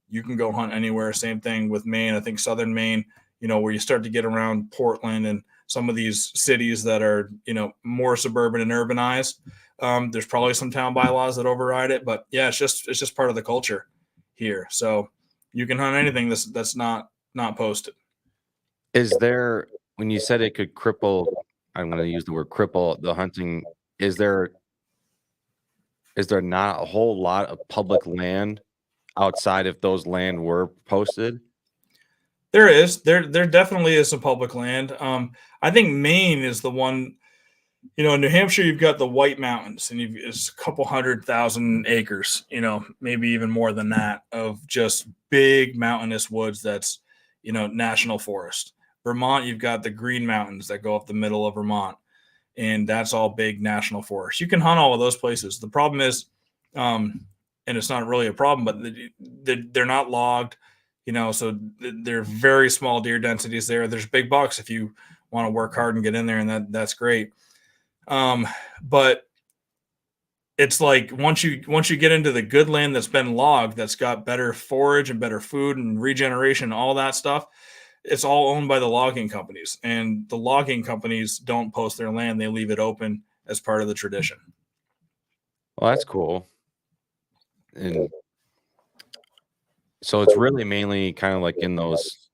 [SPEAKER 3] You can go hunt anywhere. Same thing with Maine. I think southern Maine, where you start to get around Portland and some of these cities that are, more suburban and urbanized. There's probably some town bylaws that override it, but yeah, it's just part of the culture here. So you can hunt anything that's not posted.
[SPEAKER 2] Is there, when you said it could cripple, I'm going to use the word cripple the hunting, is there not a whole lot of public land outside if those land were posted?
[SPEAKER 3] There is. There definitely is some public land. I think Maine is the one. In New Hampshire, you've got the White Mountains, and it's a couple 100,000 acres. Maybe even more than that of just big mountainous woods. That's national forest. Vermont, you've got the Green Mountains that go up the middle of Vermont, and that's all big national forest. You can hunt all of those places. The problem is, and it's not really a problem, but they're not logged. So they're very small deer densities there. There's big bucks if you want to work hard and get in there, and that's great. But it's like once you get into the good land that's been logged, that's got better forage and better food and regeneration, all that stuff, it's all owned by the logging companies, and the logging companies don't post their land. They leave it open as part of the tradition.
[SPEAKER 2] Well, that's cool. And so it's really mainly kind of like in those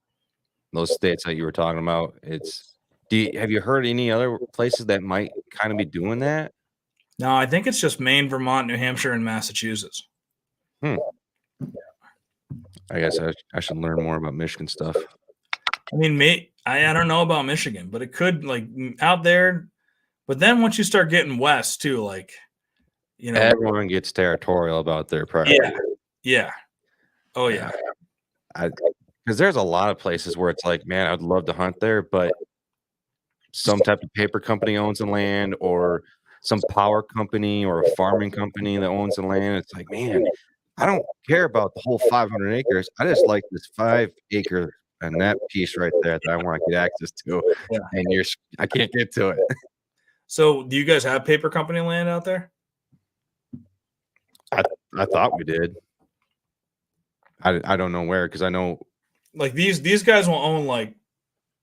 [SPEAKER 2] states that you were talking about. Have you heard any other places that might kind of be doing that?
[SPEAKER 3] No, I think it's just Maine, Vermont, New Hampshire, and Massachusetts.
[SPEAKER 2] I guess I should learn more about Michigan stuff.
[SPEAKER 3] I mean, I don't know about Michigan, but it could out there. But then once you start getting west too,
[SPEAKER 2] everyone gets territorial about their property.
[SPEAKER 3] Yeah. Oh yeah.
[SPEAKER 2] Because there's a lot of places where it's like, man, I'd love to hunt there, but some type of paper company owns the land, or some power company or a farming company that owns the land. It's like, man, I don't care about the whole 500 acres. I just like this 5 acre and that piece right there that I want to get access to.
[SPEAKER 3] Yeah.
[SPEAKER 2] And I can't get to it.
[SPEAKER 3] So do you guys have paper company land out there?
[SPEAKER 2] I thought we did. I don't know where, because I know
[SPEAKER 3] these guys will own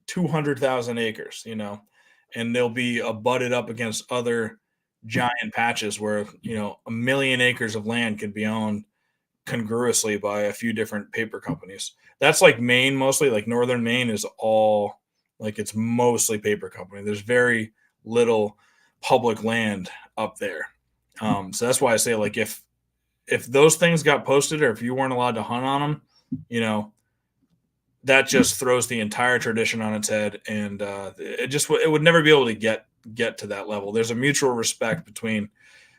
[SPEAKER 3] 200,000 acres, and they'll be abutted up against other giant patches where 1 million acres of land could be owned congruously by a few different paper companies. That's like Maine mostly, like northern Maine is all like it's mostly paper company. There's very little public land up there. So that's why I say like if those things got posted or if you weren't allowed to hunt on them, you know, that just throws the entire tradition on its head, and it would never be able to get to that level. There's a mutual respect between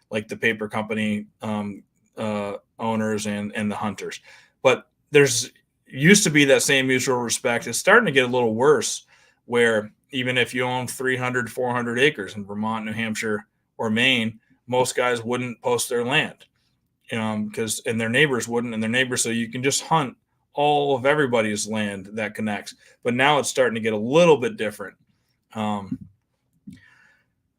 [SPEAKER 3] like the paper company owners and the hunters, but there's used to be that same mutual respect. It's starting to get a little worse, where even if you own 300, 400 acres in Vermont, New Hampshire, or Maine, most guys wouldn't post their land because and their neighbors wouldn't, and their neighbors, so you can just hunt all of everybody's land that connects. But now it's starting to get a little bit different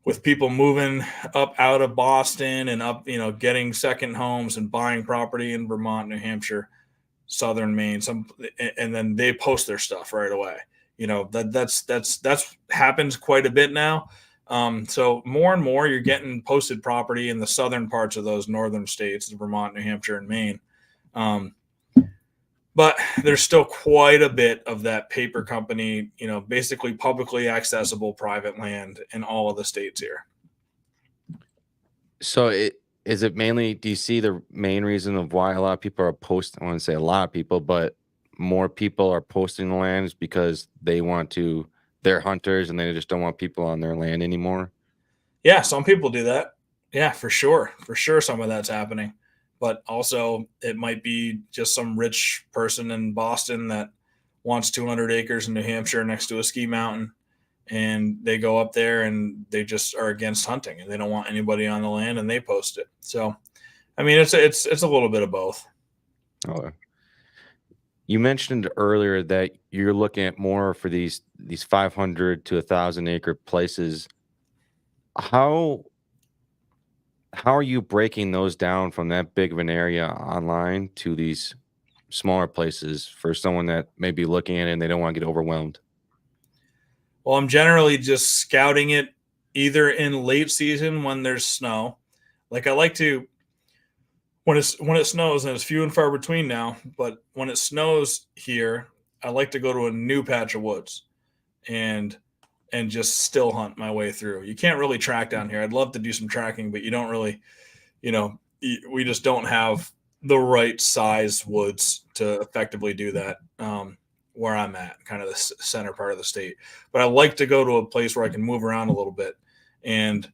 [SPEAKER 3] with people moving up out of Boston and up, you know, getting second homes and buying property in Vermont, New Hampshire, southern Maine, and then they post their stuff right away. You know, that's happens quite a bit now. So more and more you're getting posted property in the southern parts of those northern states, Vermont, New Hampshire, and Maine. But there's still quite a bit of that paper company, you know, basically publicly accessible private land in all of the states here.
[SPEAKER 2] So is it mainly, do you see the main reason of why a lot of people are posting, I wouldn't say a lot of people, but more people are posting the land is because they're hunters and they just don't want people on their land anymore?
[SPEAKER 3] Yeah, some people do that. Yeah, for sure. For sure some of that's happening. But also it might be just some rich person in Boston that wants 200 acres in New Hampshire next to a ski mountain, and they go up there and they just are against hunting and they don't want anybody on the land and they post it. So, I mean, it's a little bit of both.
[SPEAKER 2] Oh, you mentioned earlier that you're looking at more for these 500 to 1,000 acre places. How are you breaking those down from that big of an area online to these smaller places for someone that may be looking at it and they don't want to get overwhelmed?
[SPEAKER 3] Well, I'm generally just scouting it either in late season when there's snow. Like I like to, when it snows, and it's few and far between now, but when it snows here, I like to go to a new patch of woods and just still hunt my way through. You can't really track down here. I'd love to do some tracking, but you don't really, you know, we just don't have the right size woods to effectively do that where I'm at, kind of the center part of the state. But I like to go to a place where I can move around a little bit. And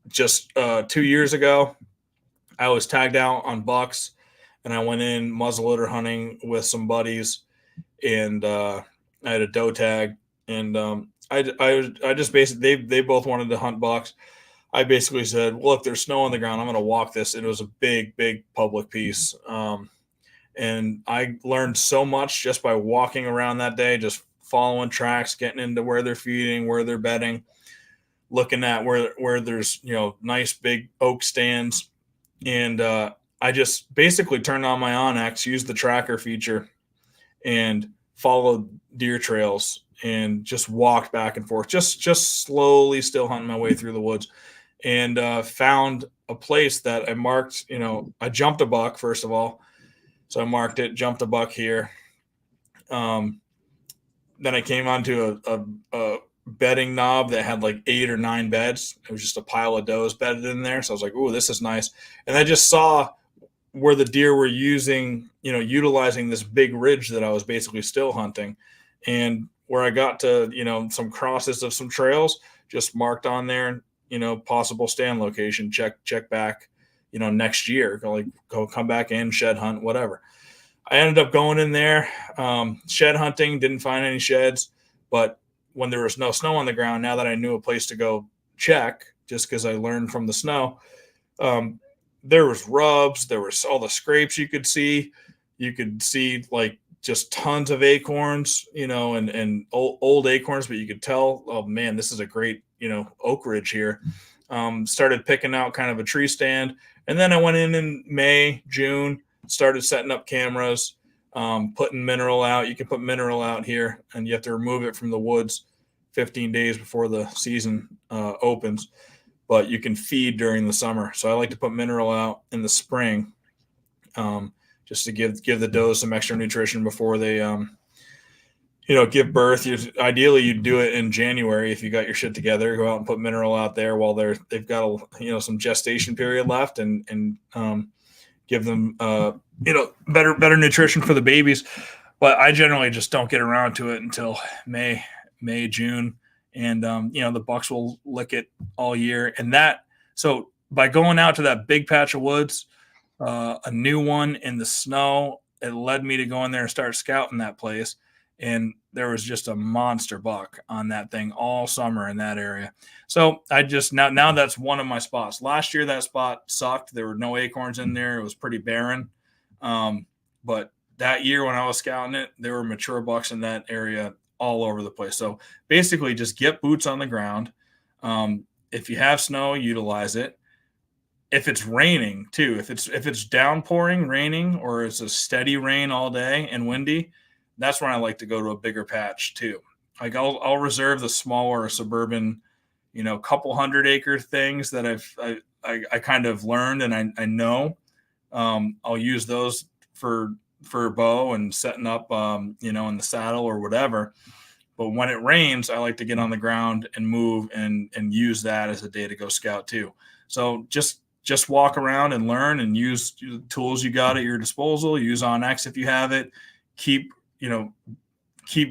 [SPEAKER 3] just 2 years ago, I was tagged out on bucks, and I went in muzzleloader hunting with some buddies, and I had a doe tag, and I just basically, they both wanted to hunt bucks. I basically said, well, if there's snow on the ground, I'm going to walk this. It was a big public piece. And I learned so much just by walking around that day, just following tracks, getting into where they're feeding, where they're bedding, looking at where there's, you know, nice big oak stands. And I just basically turned on my Onyx, used the tracker feature, and followed deer trails and just walked back and forth, just slowly still hunting my way through the woods, and found a place that I marked. You know, I jumped a buck, first of all. So I marked it, jumped a buck here. Then I came onto a bedding knob that had like 8 or 9 beds. It was just a pile of does bedded in there. So I was like, "Ooh, this is nice." And I just saw where the deer were utilizing this big ridge that I was basically still hunting. And where I got to, you know, some crosses of some trails, just marked on there, you know, possible stand location, check back, you know, next year, go come back in, shed hunt, whatever. I ended up going in there, shed hunting, didn't find any sheds, but when there was no snow on the ground, now that I knew a place to go check, just because I learned from the snow, there was rubs, there was all the scrapes you could see like just tons of acorns, you know, and old acorns, but you could tell, oh man, this is a great, you know, oak ridge here. Started picking out kind of a tree stand. And then I went in May, June, started setting up cameras, putting mineral out. You can put mineral out here, and you have to remove it from the woods 15 days before the season opens. But you can feed during the summer. So I like to put mineral out in the spring just to give the does some extra nutrition before they give birth. Ideally you'd do it in January if you got your shit together. Go out and put mineral out there while they've got some gestation period left, and give them better nutrition for the babies. But I generally just don't get around to it until May, June, and the bucks will lick it all year. And so by going out to that big patch of woods, a new one in the snow, it led me to go in there and start scouting that place. And there was just a monster buck on that thing all summer in that area. So I just now that's one of my spots. Last year that spot sucked. There were no acorns in there. It was pretty barren. But that year when I was scouting it, there were mature bucks in that area all over the place. So basically just get boots on the ground. If you have snow, utilize it. If it's raining too, if it's downpouring, raining, or it's a steady rain all day and windy, that's when I like to go to a bigger patch too. Like I'll reserve the smaller suburban, couple 100-acre things that I kind of learned and I know. I'll use those for bow and setting up, in the saddle or whatever. But when it rains, I like to get on the ground and move and use that as a day to go scout too. So just walk around and learn and use the tools you got at your disposal. Use OnX if you have it. Keep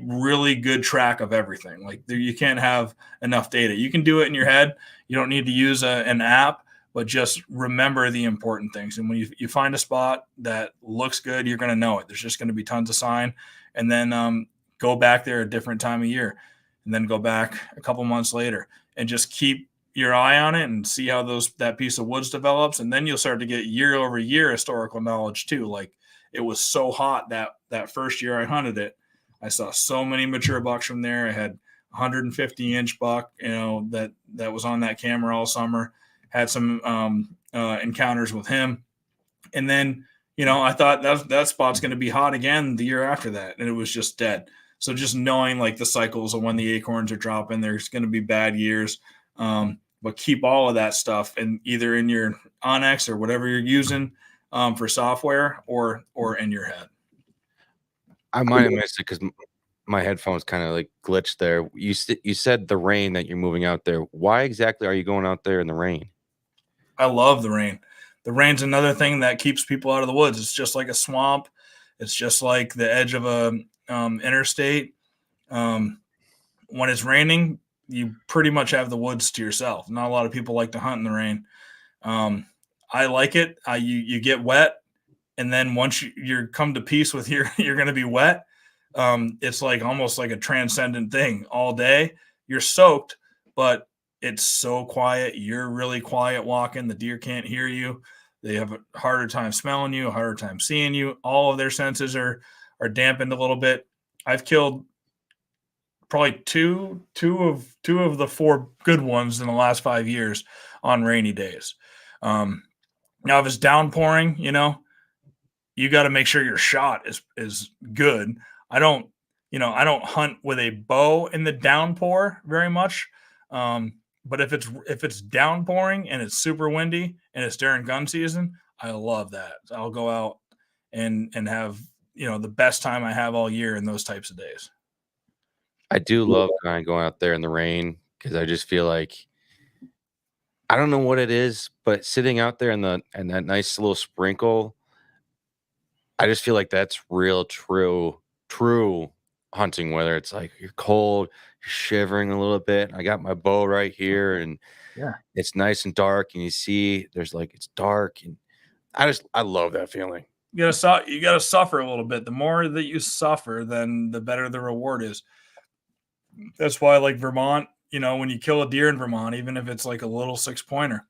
[SPEAKER 3] really good track of everything. Like you can't have enough data. You can do it in your head. You don't need to use an app, but just remember the important things. And when you find a spot that looks good, you're going to know it. There's just going to be tons of sign. And then go back there a different time of year, and then go back a couple months later and just keep your eye on it and see how that piece of woods develops. And then you'll start to get year over year historical knowledge too. Like it was so hot that first year I hunted it, I saw so many mature bucks from there. I had 150-inch buck, that was on that camera all summer. Had some encounters with him. And then, I thought that spot's going to be hot again the year after that. And it was just dead. So just knowing like the cycles of when the acorns are dropping, there's going to be bad years. But keep all of that stuff and either in your OnX or whatever you're using for software or in your head.
[SPEAKER 2] I might have missed it because my headphones kind of like glitched there. You said the rain that you're moving out there. Why exactly are you going out there in the rain?
[SPEAKER 3] I love the rain. The rain's another thing that keeps people out of the woods. It's just like a swamp. It's just like the edge of a interstate. When it's raining, you pretty much have the woods to yourself. Not a lot of people like to hunt in the rain. I like it. You get wet. And then once you come to peace with you're going to be wet, it's like almost like a transcendent thing all day. You're soaked, but it's so quiet. You're really quiet walking. The deer can't hear you. They have a harder time smelling you, a harder time seeing you. All of their senses are dampened a little bit. I've killed probably two of the 4 good ones in the last 5 years on rainy days. Now, if it's downpouring, you got to make sure your shot is good. I don't hunt with a bow in the downpour very much. But if it's downpouring and it's super windy and it's during gun season, I love that. I'll go out and have, the best time I have all year in those types of days.
[SPEAKER 2] I do love kind of going out there in the rain because I just feel like, I don't know what it is, but sitting out there in that nice little sprinkle, I just feel like that's real true hunting weather. It's like you're cold, you're shivering a little bit. I got my bow right here, and it's nice and dark, and you see it's dark, and I love that feeling.
[SPEAKER 3] You gotta suffer a little bit. The more that you suffer, then the better the reward is. That's why, like Vermont, when you kill a deer in Vermont, even if it's like a little 6-pointer,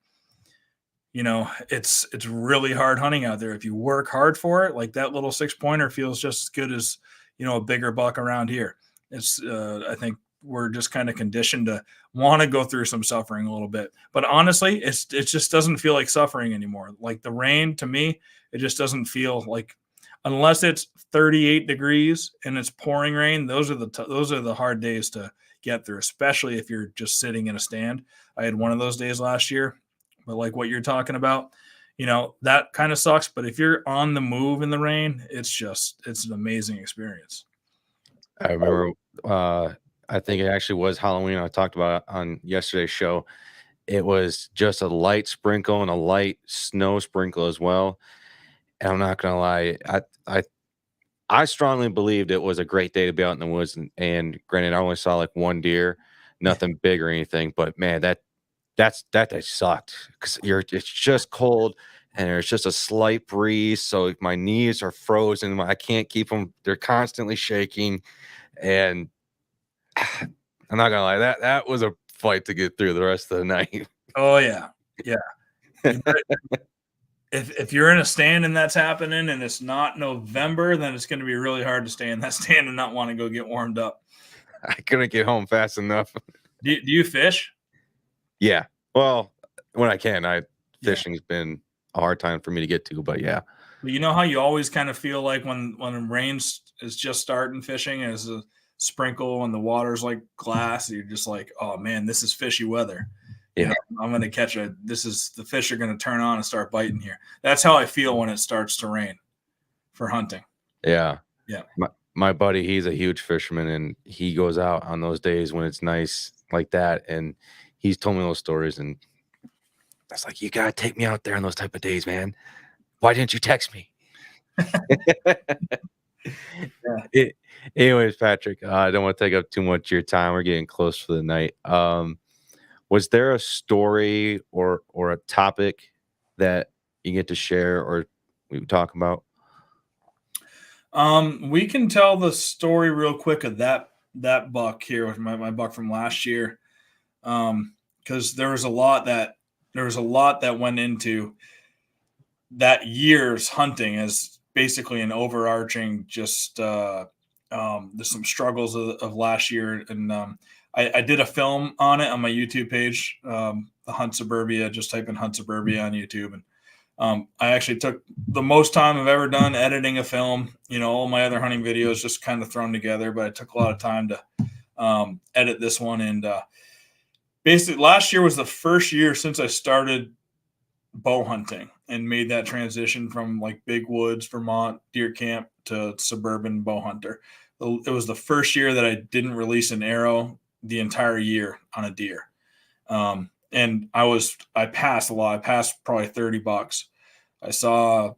[SPEAKER 3] it's really hard hunting out there. If you work hard for it, like that little 6-pointer feels just as good as, a bigger buck around here. It's, I think we're just kind of conditioned to want to go through some suffering a little bit, but honestly, it just doesn't feel like suffering anymore. Like the rain, to me, it just doesn't feel like, unless it's 38 degrees and it's pouring rain, those are the hard days to get through, especially if you're just sitting in a stand. I had one of those days last year, but like what you're talking about, that kind of sucks. But if you're on the move in the rain, it's an amazing experience.
[SPEAKER 2] I remember, I think it actually was Halloween. I talked about it on yesterday's show. It was just a light sprinkle and a light snow sprinkle as well. And I'm not gonna lie, I strongly believed it was a great day to be out in the woods. And granted, I only saw like one deer, nothing big or anything. But man, that day sucked because it's just cold and there's just a slight breeze. So my knees are frozen. I can't keep them. They're constantly shaking. And I'm not gonna lie, that was a fight to get through the rest of the night.
[SPEAKER 3] Oh yeah. If you're in a stand and that's happening and it's not November, then it's going to be really hard to stay in that stand and not want to go get warmed up.
[SPEAKER 2] I couldn't get home fast enough.
[SPEAKER 3] Do you fish?
[SPEAKER 2] Yeah. Well, when I can. Fishing's been a hard time for me to get to, but yeah.
[SPEAKER 3] But you know how you always kind of feel like when rain is just starting fishing as a sprinkle and the water's like glass, you're just like, oh man, this is fishy weather.
[SPEAKER 2] Yeah.
[SPEAKER 3] I'm going to catch the fish are going to turn on and start biting here. That's how I feel when it starts to rain for hunting.
[SPEAKER 2] Yeah.
[SPEAKER 3] Yeah.
[SPEAKER 2] My buddy, he's a huge fisherman and he goes out on those days when it's nice like that. And he's told me those stories and I was like, you got to take me out there on those type of days, man. Why didn't you text me? Anyways, Patrick, I don't want to take up too much of your time. We're getting close for the night. Was there a story or a topic that you get to share or we would talk about?
[SPEAKER 3] We can tell the story real quick of that buck here with my buck from last year. Because there was a lot that went into that year's hunting as basically an overarching just there's some struggles of last year. And I did a film on it on my YouTube page, the Hunt Suburbia. Just type in Hunt Suburbia on YouTube. And I actually took the most time I've ever done editing a film. All my other hunting videos just kind of thrown together, but I took a lot of time to edit this one. And basically last year was the first year since I started bow hunting and made that transition from like big woods, Vermont deer camp to suburban bow hunter. It was the first year that I didn't release an arrow the entire year on a deer. And I passed a lot. I passed probably 30 bucks. I saw, I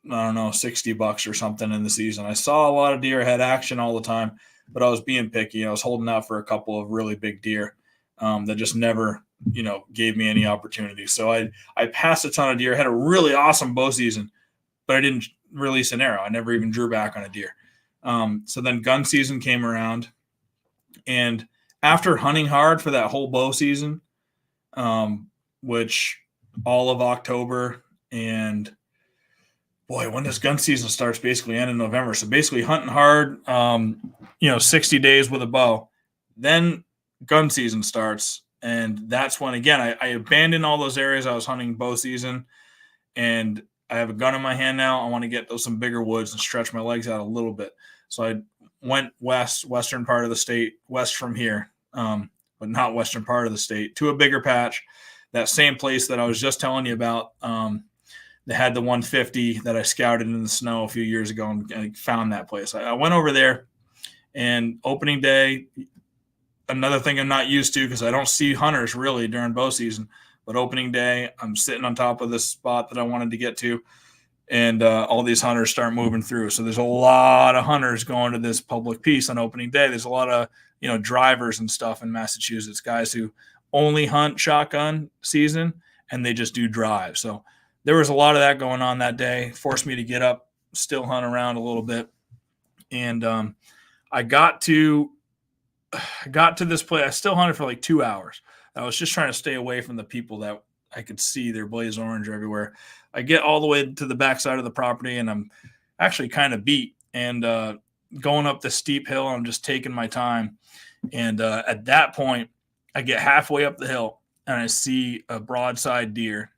[SPEAKER 3] don't know, 60 bucks or something in the season. I saw a lot of deer. I had action all the time, but I was being picky. I was holding out for a couple of really big deer that just never, gave me any opportunity. So I passed a ton of deer. I had a really awesome bow season, but I didn't release an arrow. I never even drew back on a deer. So then gun season came around, and after hunting hard for that whole bow season, which all of October and boy, when this gun season starts, basically end in November. So basically hunting hard, 60 days with a bow, then gun season starts. And that's when, again, I abandoned all those areas I was hunting bow season, and I have a gun in my hand now. I want to get some bigger woods and stretch my legs out a little bit. So I went western part of the state, west from here, but not western part of the state, to a bigger patch. That same place that I was just telling you about, they had the 150 that I scouted in the snow a few years ago, and I found that place. I went over there, and opening day, another thing I'm not used to because I don't see hunters really during bow season, but opening day, I'm sitting on top of this spot that I wanted to get to, and all these hunters start moving through. So there's a lot of hunters going to this public piece on opening day. There's a lot of, drivers and stuff in Massachusetts, guys who only hunt shotgun season and they just do drive. So there was a lot of that going on that day, forced me to get up, still hunt around a little bit. And I got to this place. I still hunted for like 2 hours. I was just trying to stay away from the people that I could see their blaze orange everywhere. I get all the way to the backside of the property, and I'm actually kind of beat and going up the steep hill. I'm just taking my time. And at that point, I get halfway up the hill and I see a broadside deer,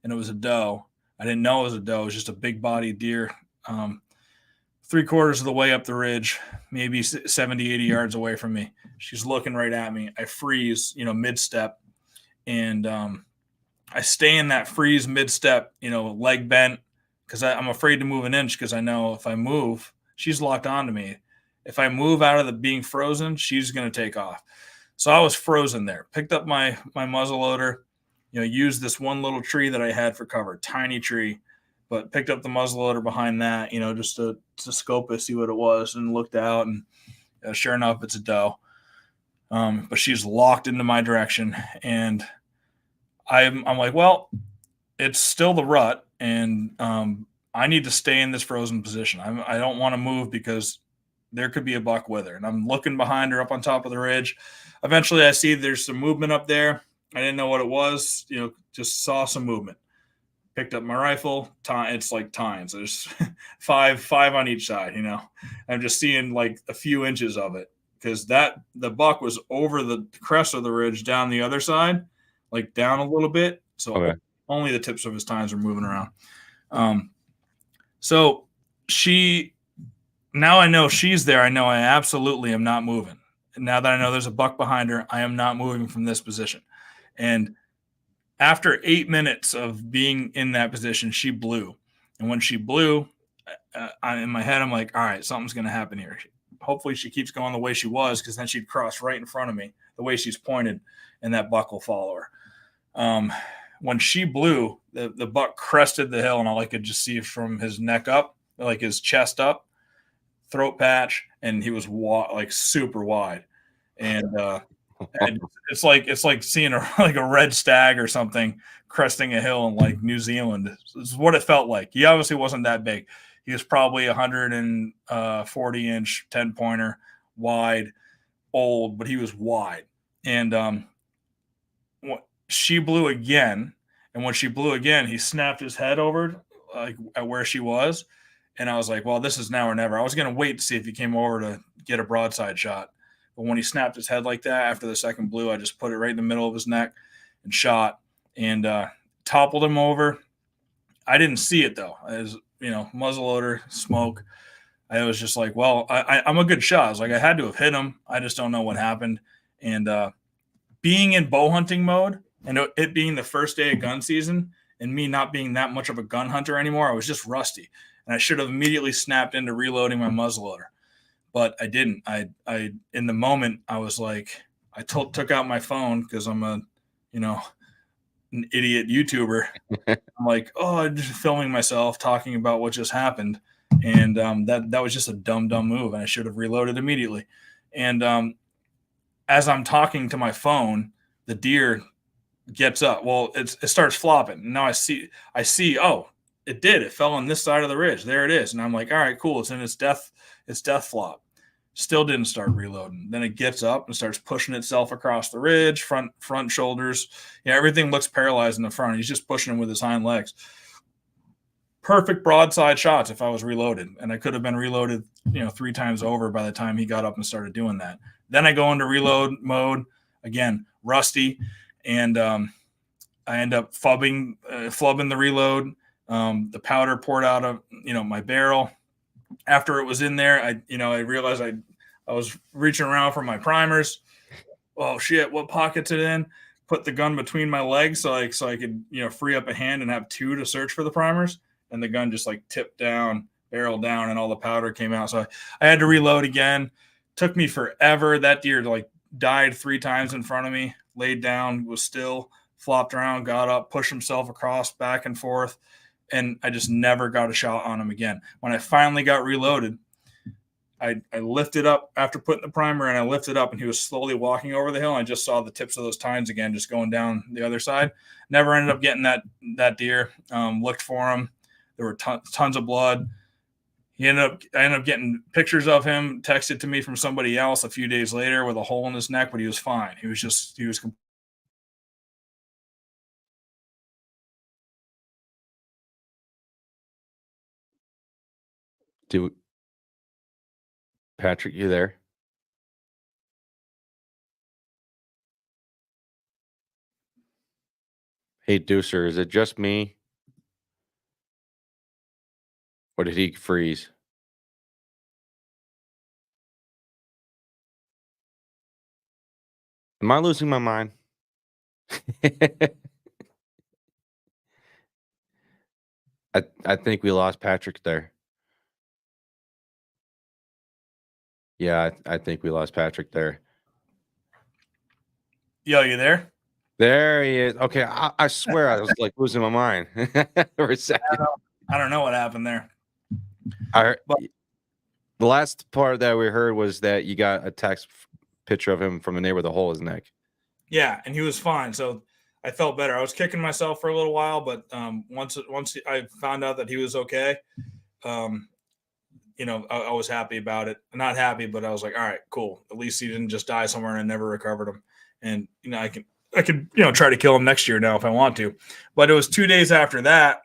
[SPEAKER 3] and it was a doe. I didn't know it was a doe. It was just a big bodied deer, 3/4 of the way up the ridge, maybe 70, 80 yards away from me. She's looking right at me. I freeze, mid-step, and I stay in that freeze mid-step, leg bent, because I'm afraid to move an inch because I know if I move, she's locked onto me. If I move out of the being frozen, she's going to take off. So I was frozen there. Picked up my muzzle loader, used this one little tree that I had for cover, tiny tree, but picked up the muzzle loader behind that, just to scope it, see what it was, and looked out, and sure enough, it's a doe. But she's locked into my direction, and I'm like, well, it's still the rut, and I need to stay in this frozen position. I don't want to move because there could be a buck with her. And I'm looking behind her up on top of the ridge. Eventually, I see there's some movement up there. I didn't know what it was, just saw some movement. Picked up my rifle. It's like tines. There's five on each side, I'm just seeing like a few inches of it because the buck was over the crest of the ridge down the other side, like down a little bit. So
[SPEAKER 2] Okay.
[SPEAKER 3] only the tips of his tines are moving around. So now I know she's there. I know I absolutely am not moving. And now that I know there's a buck behind her, I am not moving from this position. And after 8 minutes of being in that position, she blew. And when she blew, in my head, I'm like, all right, something's going to happen here. Hopefully she keeps going the way she was, because then she'd cross right in front of me the way she's pointed, and that buck will follow her. When she blew, the buck crested the hill, and all I could just see from his neck up, like his chest up, throat patch, and he was like super wide. And it's like seeing a red stag or something cresting a hill in like New Zealand. It's what it felt like. He obviously wasn't that big. He was probably 140-inch 10-pointer, wide, old, but he was wide. And she blew again, and when she blew again, he snapped his head over like at where she was, and I was like, well, this is now or never. I was going to wait to see if he came over to get a broadside shot, but when he snapped his head like that after the second blew, I just put it right in the middle of his neck and shot, and toppled him over. I didn't see it though, as muzzleloader smoke. I was just like, well, I'm a good shot. I was like, I had to have hit him. I just don't know what happened. And being in bow hunting mode, and it being the first day of gun season, and me not being that much of a gun hunter anymore, I was just rusty, and I should have immediately snapped into reloading my muzzleloader, but I didn't. I in the moment, I was like, I took out my phone because I'm an idiot YouTuber. I'm like, oh, I'm just filming myself talking about what just happened, and that was just a dumb move, and I should have reloaded immediately. And as I'm talking to my phone, the deer gets up. Well, it starts flopping. And now I see, oh, it did. It fell on this side of the ridge. There it is. And I'm like, all right, cool. It's in its death flop. Still didn't start reloading. Then it gets up and starts pushing itself across the ridge, front shoulders. Yeah, everything looks paralyzed in the front. He's just pushing him with his hind legs. Perfect broadside shots if I was reloaded. And I could have been reloaded, 3 times over by the time he got up and started doing that. Then I go into reload mode again, rusty, and I end up flubbing the reload. The powder poured out of my barrel. After it was in there, I realized I was reaching around for my primers. Oh shit! What pocket's it in? Put the gun between my legs so I could free up a hand and have 2 to search for the primers. And the gun just like tipped down, barrel down, and all the powder came out. So I had to reload again. Took me forever. That deer like died 3 times in front of me, laid down, was still, flopped around, got up, pushed himself across, back and forth. And I just never got a shot on him again. When I finally got reloaded, I lifted up after putting the primer, and I lifted up, and he was slowly walking over the hill. And I just saw the tips of those tines again, just going down the other side. Never ended up getting that deer. Looked for him. There were tons of blood. I ended up getting pictures of him texted to me from somebody else a few days later with a hole in his neck, but he was fine. He was
[SPEAKER 2] Patrick, you there? Hey, Deucer, is it just me? Or did he freeze? Am I losing my mind? I think we lost Patrick there. Yeah, I think we lost Patrick there.
[SPEAKER 3] Yo, you there?
[SPEAKER 2] There he is. Okay, I swear I was like losing my mind for a second.
[SPEAKER 3] I don't know what happened there.
[SPEAKER 2] The last part that we heard was that you got a text picture of him from a neighbor with a hole in his neck.
[SPEAKER 3] Yeah, and he was fine. So I felt better. I was kicking myself for a little while, but once I found out that he was okay, I was happy about it. Not happy, but I was like, all right, cool. At least he didn't just die somewhere and I never recovered him. And I could try to kill him next year now if I want to. But it was 2 days after that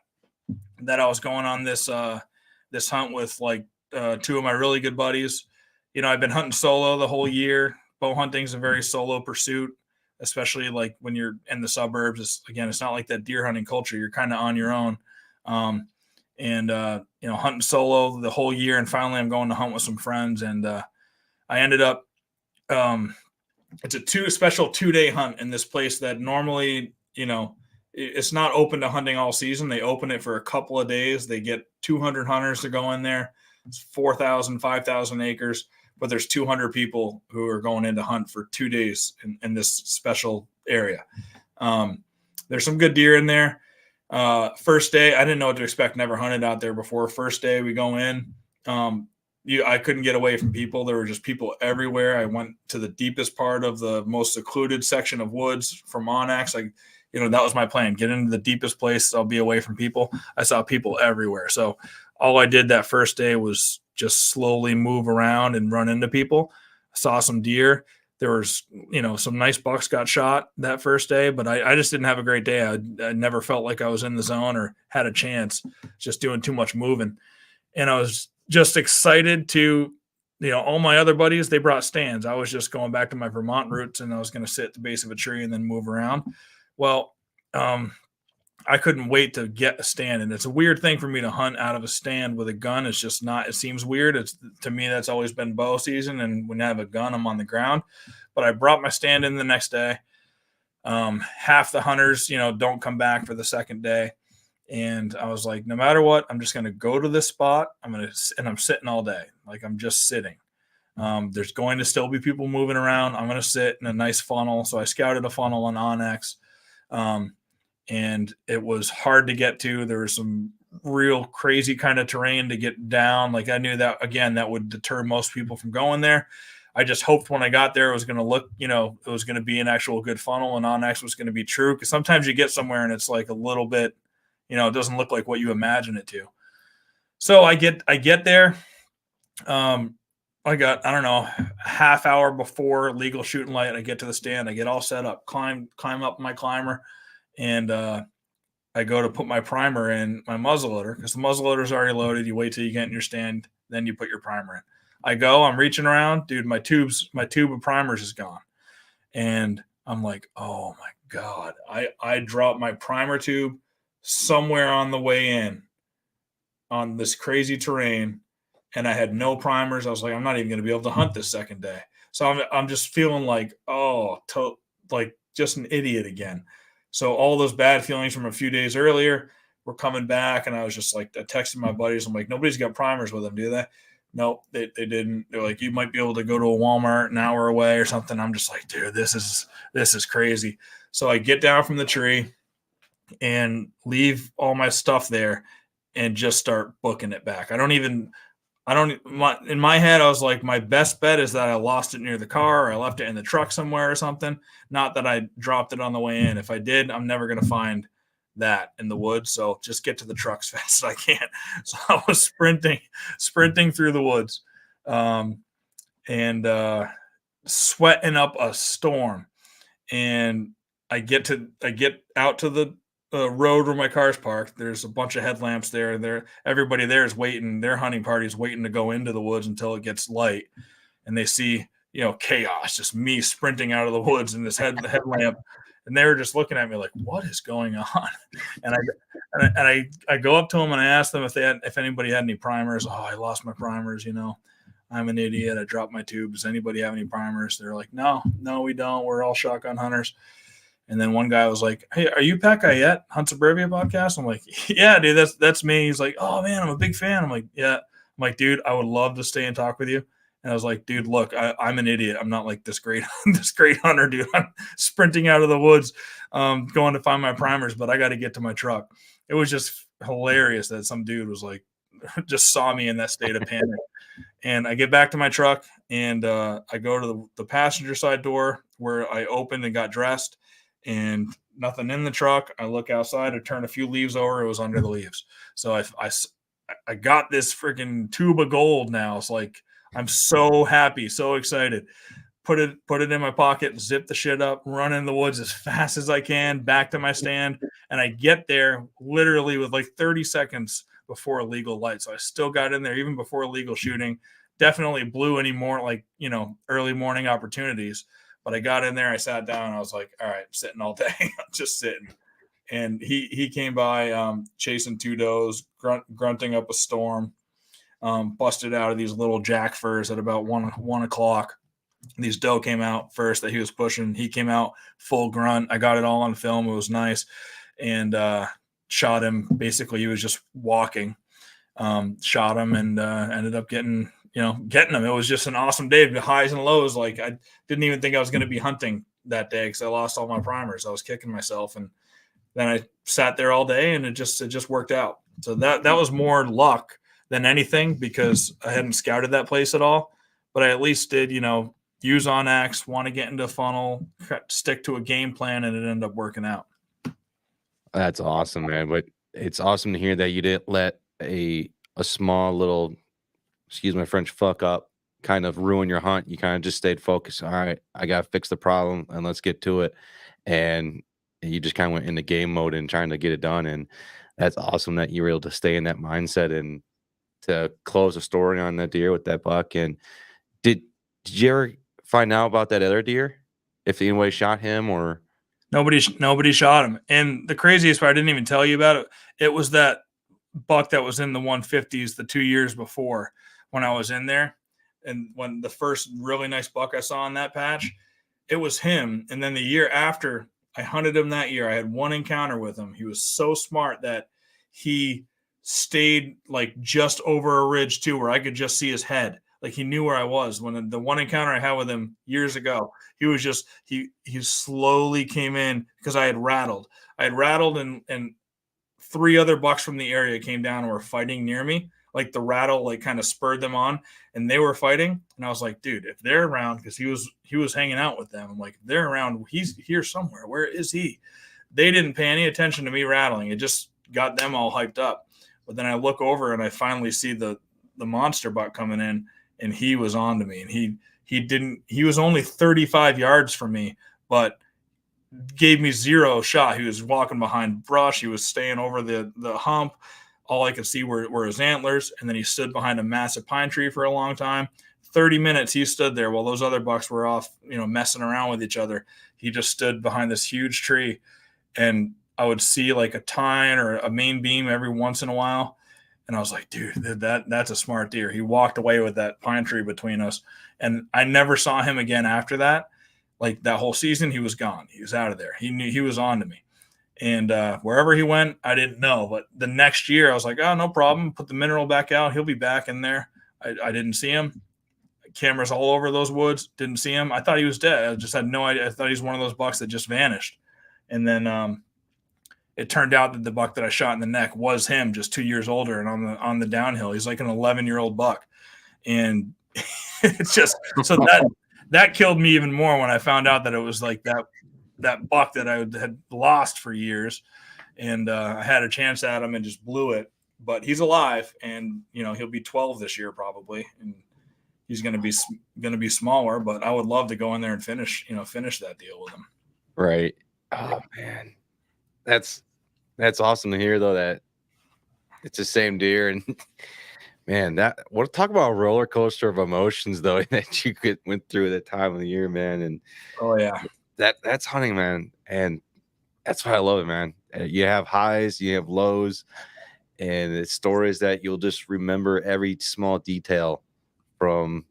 [SPEAKER 3] I was going on this hunt with like two of my really good buddies. I've been hunting solo the whole year. Bow hunting is a very solo pursuit, especially like when you're in the suburbs. It's not like that deer hunting culture. You're kind of on your own. Hunting solo the whole year. And finally I'm going to hunt with some friends. And I ended up, it's a special 2-day hunt in this place that normally, it's not open to hunting all season. They open it for a couple of days. They get 200 hunters to go in there. It's 4,000, 5,000 acres, but there's 200 people who are going in to hunt for 2 days in this special area. There's some good deer in there. First day, I didn't know what to expect. Never hunted out there before. First day we go in. I couldn't get away from people. There were just people everywhere. I went to the deepest part of the most secluded section of woods from Onyx. That was my plan. Get into the deepest place. I'll be away from people. I saw people everywhere. So all I did that first day was just slowly move around and run into people. I saw some deer. There was, some nice bucks got shot that first day, but I just didn't have a great day. I never felt like I was in the zone or had a chance, just doing too much moving. And I was just excited to, all my other buddies, they brought stands. I was just going back to my Vermont roots and I was going to sit at the base of a tree and then move around. Well, I couldn't wait to get a stand. And it's a weird thing for me to hunt out of a stand with a gun. It's just not, it seems weird. To me, that's always been bow season. And when I have a gun, I'm on the ground, but I brought my stand in the next day. Half the hunters, don't come back for the second day. And I was like, no matter what, I'm just going to go to this spot. I'm sitting all day. Like I'm just sitting. There's going to still be people moving around. I'm going to sit in a nice funnel. So I scouted a funnel on Onyx. And it was hard to get to. There was some real crazy kind of terrain to get down. Like I knew that, again, that would deter most people from going there. I just hoped when I got there, it was going to look, it was going to be an actual good funnel and Onyx was going to be true. Because sometimes you get somewhere and it's like a little bit, it doesn't look like what you imagine it to. So I get there. I got, I don't know, a half hour before legal shooting light. I get to the stand. I get all set up, climb up my climber. And I go to put my primer in my muzzleloader because the muzzleloader is already loaded. You wait till you get in your stand, then you put your primer in. I'm reaching around, dude. My tube of primers is gone, and I'm like, oh my god! I dropped my primer tube somewhere on the way in on this crazy terrain, and I had no primers. I was like, I'm not even going to be able to hunt this second day. So I'm just feeling like, like just an idiot again. So all those bad feelings from a few days earlier were coming back. And I was just like, I texted my buddies. I'm like, nobody's got primers with them, do they? Nope, they didn't. They're like, you might be able to go to a Walmart an hour away or something. I'm just like, dude, this is crazy. So I get down from the tree and leave all my stuff there and just start booking it back. In my head, I was like, my best bet is that I lost it near the car or I left it in the truck somewhere or something. Not that I dropped it on the way in. If I did, I'm never going to find that in the woods. So just get to the truck as fast as I can. So I was sprinting through the woods and sweating up a storm. And I get out to the road where my car's parked. There's a bunch of headlamps there. Everybody there is waiting. Their hunting party is waiting to go into the woods until it gets light. And they see, chaos, just me sprinting out of the woods in this headlamp. And they were just looking at me like, what is going on? And I go up to them and I ask them if anybody had any primers. Oh, I lost my primers. I'm an idiot. I dropped my tube. Does anybody have any primers? They're like, no, we don't. We're all shotgun hunters. And then one guy was like, "Hey, are you Pat Guyette, Hunt Suburbia podcast?" I'm like, "Yeah, dude, that's me." He's like, "Oh man, I'm a big fan." I'm like, "Yeah." I'm like, "Dude, I would love to stay and talk with you." And I was like, "Dude, look, I'm an idiot. I'm not like this great hunter, dude. I'm sprinting out of the woods, going to find my primers, but I got to get to my truck." It was just hilarious that some dude was like, just saw me in that state of panic. And I get back to my truck, and I go to the passenger side door where I opened and got dressed, and nothing in the truck. I look outside, I turn a few leaves over. It was under the leaves. So I got this freaking tube of gold now. It's like, I'm so happy, so excited. Put it in my pocket, zip the shit up, run in the woods as fast as I can, back to my stand. And I get there literally with like 30 seconds before illegal light. So I still got in there even before illegal shooting. Definitely blew any more like, early morning opportunities. But I got in there, I sat down, and I was like, all right, I'm sitting all day. I'm just sitting. And he came by chasing two does, grunting up a storm, busted out of these little jack furs at about 1 o'clock. These doe came out first that he was pushing. He came out full grunt. I got it all on film. It was nice. And shot him. Basically, he was just walking. Shot him and ended up getting him. It was just an awesome day. The highs and lows. Like, I didn't even think I was going to be hunting that day because I lost all my primers. I was kicking myself. And then I sat there all day, and it just worked out. So that was more luck than anything because I hadn't scouted that place at all. But I at least did, use OnX, want to get into a funnel, stick to a game plan, and it ended up working out.
[SPEAKER 2] That's awesome, man. But it's awesome to hear that you didn't let a small little, excuse my French, fuck up kind of ruin your hunt. You kind of just stayed focused. All right, I got to fix the problem and let's get to it. And you just kind of went into game mode and trying to get it done. And that's awesome that you were able to stay in that mindset and to close a story on that deer with that buck. And did you ever find out about that other deer? If anybody shot him or
[SPEAKER 3] nobody shot him. And the craziest part, I didn't even tell you about it. It was that buck that was in the 150s the 2 years before when I was in there. And when the first really nice buck I saw in that patch, it was him. And then the year after I hunted him that year, I had one encounter with him. He was so smart that he stayed like just over a ridge too, where I could just see his head. Like, he knew where I was. When the one encounter I had with him years ago, he was just, he slowly came in because I had rattled. And 3 other bucks from the area came down and were fighting near me. Like, the rattle like kind of spurred them on, and they were fighting. And I was like, dude, if they're around, because he was hanging out with them. I'm like, if they're around, he's here somewhere. Where is he? They didn't pay any attention to me rattling. It just got them all hyped up. But then I look over and I finally see the monster buck coming in, and he was on to me. And he was only 35 yards from me, but gave me zero shot. He was walking behind brush. He was staying over the hump. All I could see were his antlers. And then he stood behind a massive pine tree for a long time. 30 minutes he stood there while those other bucks were off, messing around with each other. He just stood behind this huge tree, and I would see like a tine or a main beam every once in a while. And I was like, dude, that's a smart deer. He walked away with that pine tree between us. And I never saw him again after that. Like, that whole season, he was gone. He was out of there. He knew he was on to me. And wherever he went, I didn't know. But the next year, I was like, oh, no problem. Put the mineral back out. He'll be back in there. I didn't see him. Cameras all over those woods. Didn't see him. I thought he was dead. I just had no idea. I thought he was one of those bucks that just vanished. And then it turned out that the buck that I shot in the neck was him, just 2 years older and on the downhill. He's like an 11-year-old buck. And it's just so that killed me even more when I found out that it was like that buck that I had lost for years. And I had a chance at him and just blew it. But he's alive, and he'll be 12 this year probably, and he's going to be smaller. But I would love to go in there and finish that deal with him.
[SPEAKER 2] right? Oh man, that's awesome to hear though that it's the same deer. And man, talk about a roller coaster of emotions though that you went through at that time of the year, man. And
[SPEAKER 3] oh yeah,
[SPEAKER 2] that's hunting, man, and that's why I love it, man. You have highs, you have lows, and it's stories that you'll just remember every small detail from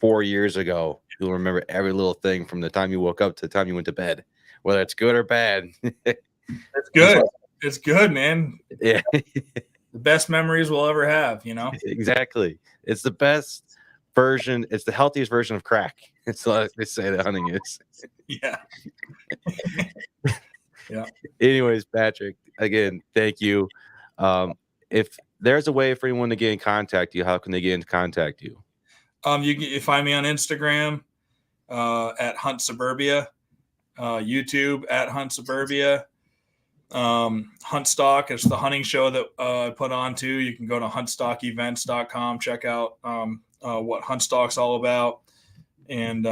[SPEAKER 2] 4 years ago. You'll remember every little thing from the time you woke up to the time you went to bed, whether it's good or bad.
[SPEAKER 3] It's good. It's good, man.
[SPEAKER 2] Yeah.
[SPEAKER 3] The best memories we'll ever have, you know?
[SPEAKER 2] Exactly. It's the best version. It's the healthiest version of crack. It's like they say that hunting is.
[SPEAKER 3] Yeah. Yeah.
[SPEAKER 2] Anyways, Patrick, again, thank you. If there's a way for anyone to get in contact you, how can they get in contact you?
[SPEAKER 3] You find me on Instagram at Hunt Suburbia, YouTube at Hunt Suburbia, Huntstock. It's the hunting show that I put on too. You can go to huntstockevents.com, check out what Huntstock's all about. And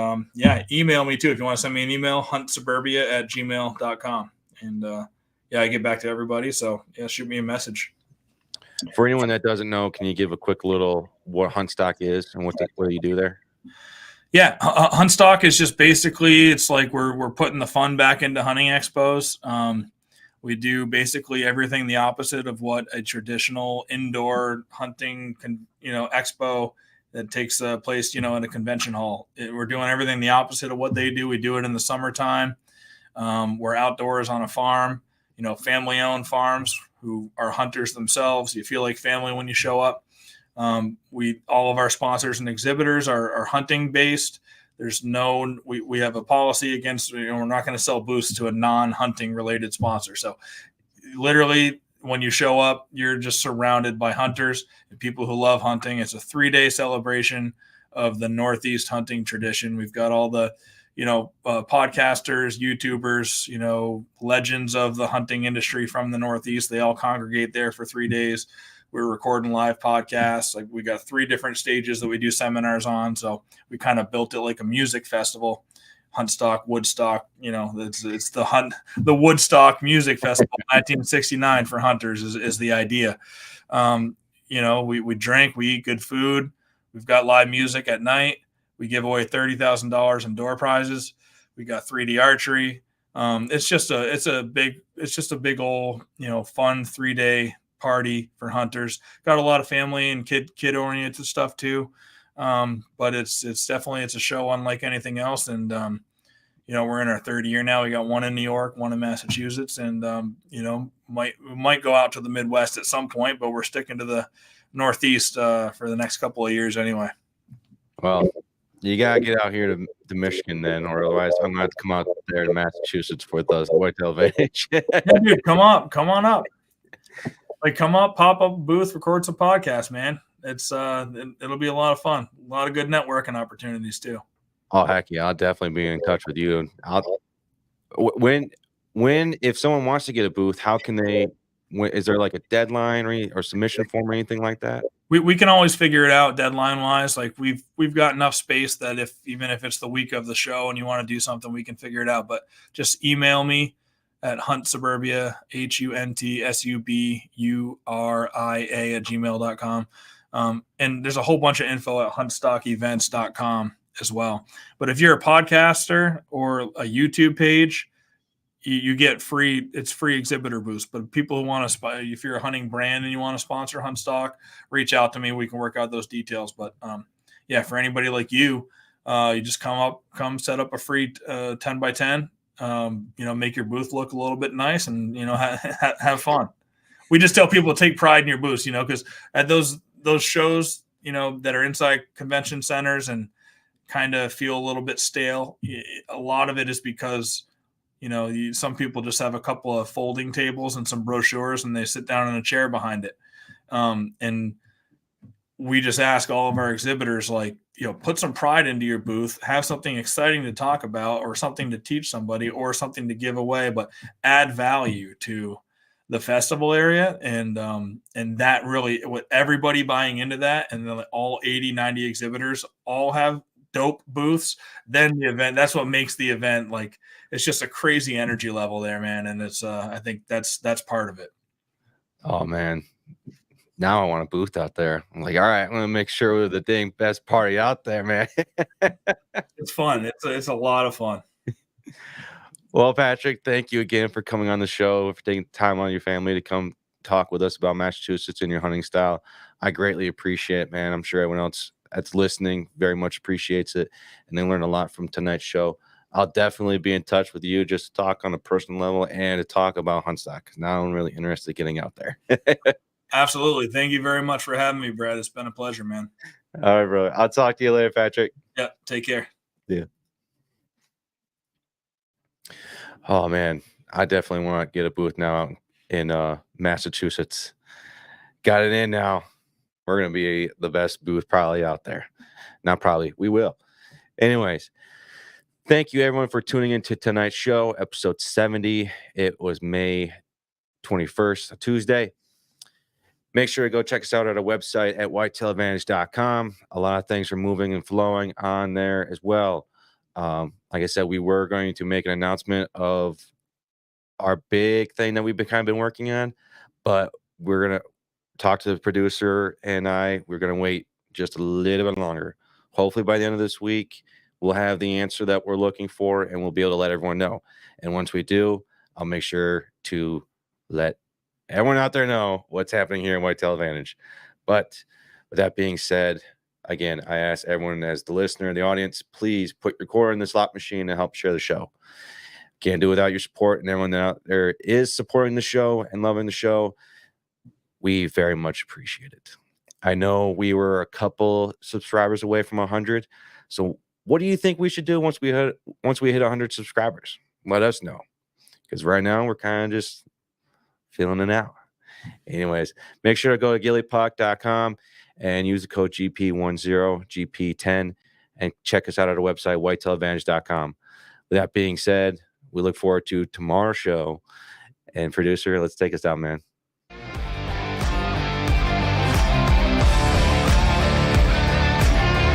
[SPEAKER 3] email me too if you want to send me an email, huntsuburbia@gmail.com. And I get back to everybody. So shoot me a message.
[SPEAKER 2] For anyone that doesn't know, can you give a quick little what Huntstock is and what do you do there?
[SPEAKER 3] Yeah, Huntstock is just basically, it's like we're putting the fun back into hunting expos. We do basically everything the opposite of what a traditional indoor hunting expo that takes place in a convention hall. We're doing everything the opposite of what they do. We do it in the summertime. We're outdoors on a farm, family-owned farms who are hunters themselves. You feel like family when you show up. All of our sponsors and exhibitors are hunting based. We have a policy against, we're not going to sell booths to a non-hunting related sponsor. So literally when you show up, you're just surrounded by hunters and people who love hunting. It's a 3-day celebration of the Northeast hunting tradition. We've got all the, podcasters, YouTubers, legends of the hunting industry from the Northeast. They all congregate there for 3 days. We're recording live podcasts. Like we got 3 different stages that we do seminars on. So we kind of built it like a music festival, Huntstock, Woodstock, it's the Woodstock Music Festival, 1969 for hunters is the idea. We drink, we eat good food. We've got live music at night. We give away $30,000 in door prizes. We got 3D archery. It's just a big old, fun 3-day party for hunters. Got a lot of family and kid oriented stuff too. But it's definitely, it's a show unlike anything else. And, we're in our 3rd year now. We got 1 in New York, 1 in Massachusetts, and, we might go out to the Midwest at some point, but we're sticking to the Northeast for the next couple of years anyway.
[SPEAKER 2] Well, you got to get out here to Michigan then, or otherwise I'm going to have to come out there to Massachusetts for the Whitetail Advantage.
[SPEAKER 3] Yeah, dude, come on up. Like, come up, pop up a booth, record some podcasts, man. It's it'll be a lot of fun. A lot of good networking opportunities too.
[SPEAKER 2] Oh, heck yeah. I'll definitely be in touch with you. If someone wants to get a booth, how can they, is there like a deadline or submission form or anything like that?
[SPEAKER 3] We can always figure it out deadline wise. Like we've got enough space that even if it's the week of the show and you want to do something, we can figure it out. But just email me at huntsuburbia, huntsuburia@gmail.com. And there's a whole bunch of info at huntstockevents.com as well. But if you're a podcaster or a YouTube page, you get free exhibitor boosts. But people who want to, if you're a hunting brand and you want to sponsor Huntstock, reach out to me. We can work out those details. But for anybody like you just come set up a free 10x10. Make your booth look a little bit nice and, have fun. We just tell people to take pride in your booths, because at those shows, that are inside convention centers and kind of feel a little bit stale. A lot of it is because, some people just have a couple of folding tables and some brochures and they sit down in a chair behind it. And we just ask all of our exhibitors, like, put some pride into your booth, have something exciting to talk about or something to teach somebody or something to give away, but add value to the festival area. And that really, with everybody buying into that, and then all 80, 90 exhibitors all have dope booths, then the event, that's what makes the event, like, it's just a crazy energy level there, man. And it's, I think that's part of it.
[SPEAKER 2] Oh man. Now I want a booth out there. I'm like, all right, I'm going to make sure we're the dang best party out there, man.
[SPEAKER 3] It's fun. It's a lot of fun.
[SPEAKER 2] Well, Patrick, thank you again for coming on the show, for taking time on your family to come talk with us about Massachusetts and your hunting style. I greatly appreciate it, man. I'm sure everyone else that's listening very much appreciates it, and they learn a lot from tonight's show. I'll definitely be in touch with you just to talk on a personal level and to talk about hunt stock, because now I'm really interested in getting out there.
[SPEAKER 3] Absolutely. Thank you very much for having me, Brad. It's been a pleasure, man.
[SPEAKER 2] All right, bro. I'll talk to you later, Patrick.
[SPEAKER 3] Yeah. Take care.
[SPEAKER 2] Yeah. Oh, man. I definitely want to get a booth now in Massachusetts. Got it in now. We're going to be the best booth probably out there. Not probably. We will. Anyways, thank you, everyone, for tuning into tonight's show, episode 70. It was May 21st, a Tuesday. Make sure to go check us out at our website at whitetailadvantage.com. A lot of things are moving and flowing on there as well. Like I said, we were going to make an announcement of our big thing that we've been working on, but we're going to talk to the producer and we're going to wait just a little bit longer. Hopefully by the end of this week, we'll have the answer that we're looking for and we'll be able to let everyone know. And once we do, I'll make sure to let everyone out there know what's happening here in Whitetail Advantage. But with that being said, again, I ask everyone as the listener, the audience, please put your core in the slot machine and help share the show. Can't do it without your support, and everyone out there is supporting the show and loving the show. We very much appreciate it. I know we were a couple subscribers away from 100. So what do you think we should do once we hit 100 subscribers? Let us know, because right now we're kind of just feeling it out. Anyways, make sure to go to gillypuck.com and use the code GP10, GP10, and check us out at our website, whitetailadvantage.com. With that being said, we look forward to tomorrow's show. And producer, let's take us down, man.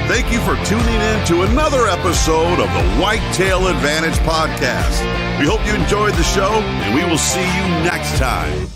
[SPEAKER 1] Thank you for tuning in to another episode of the Whitetail Advantage Podcast. We hope you enjoyed the show, and we will see you next time.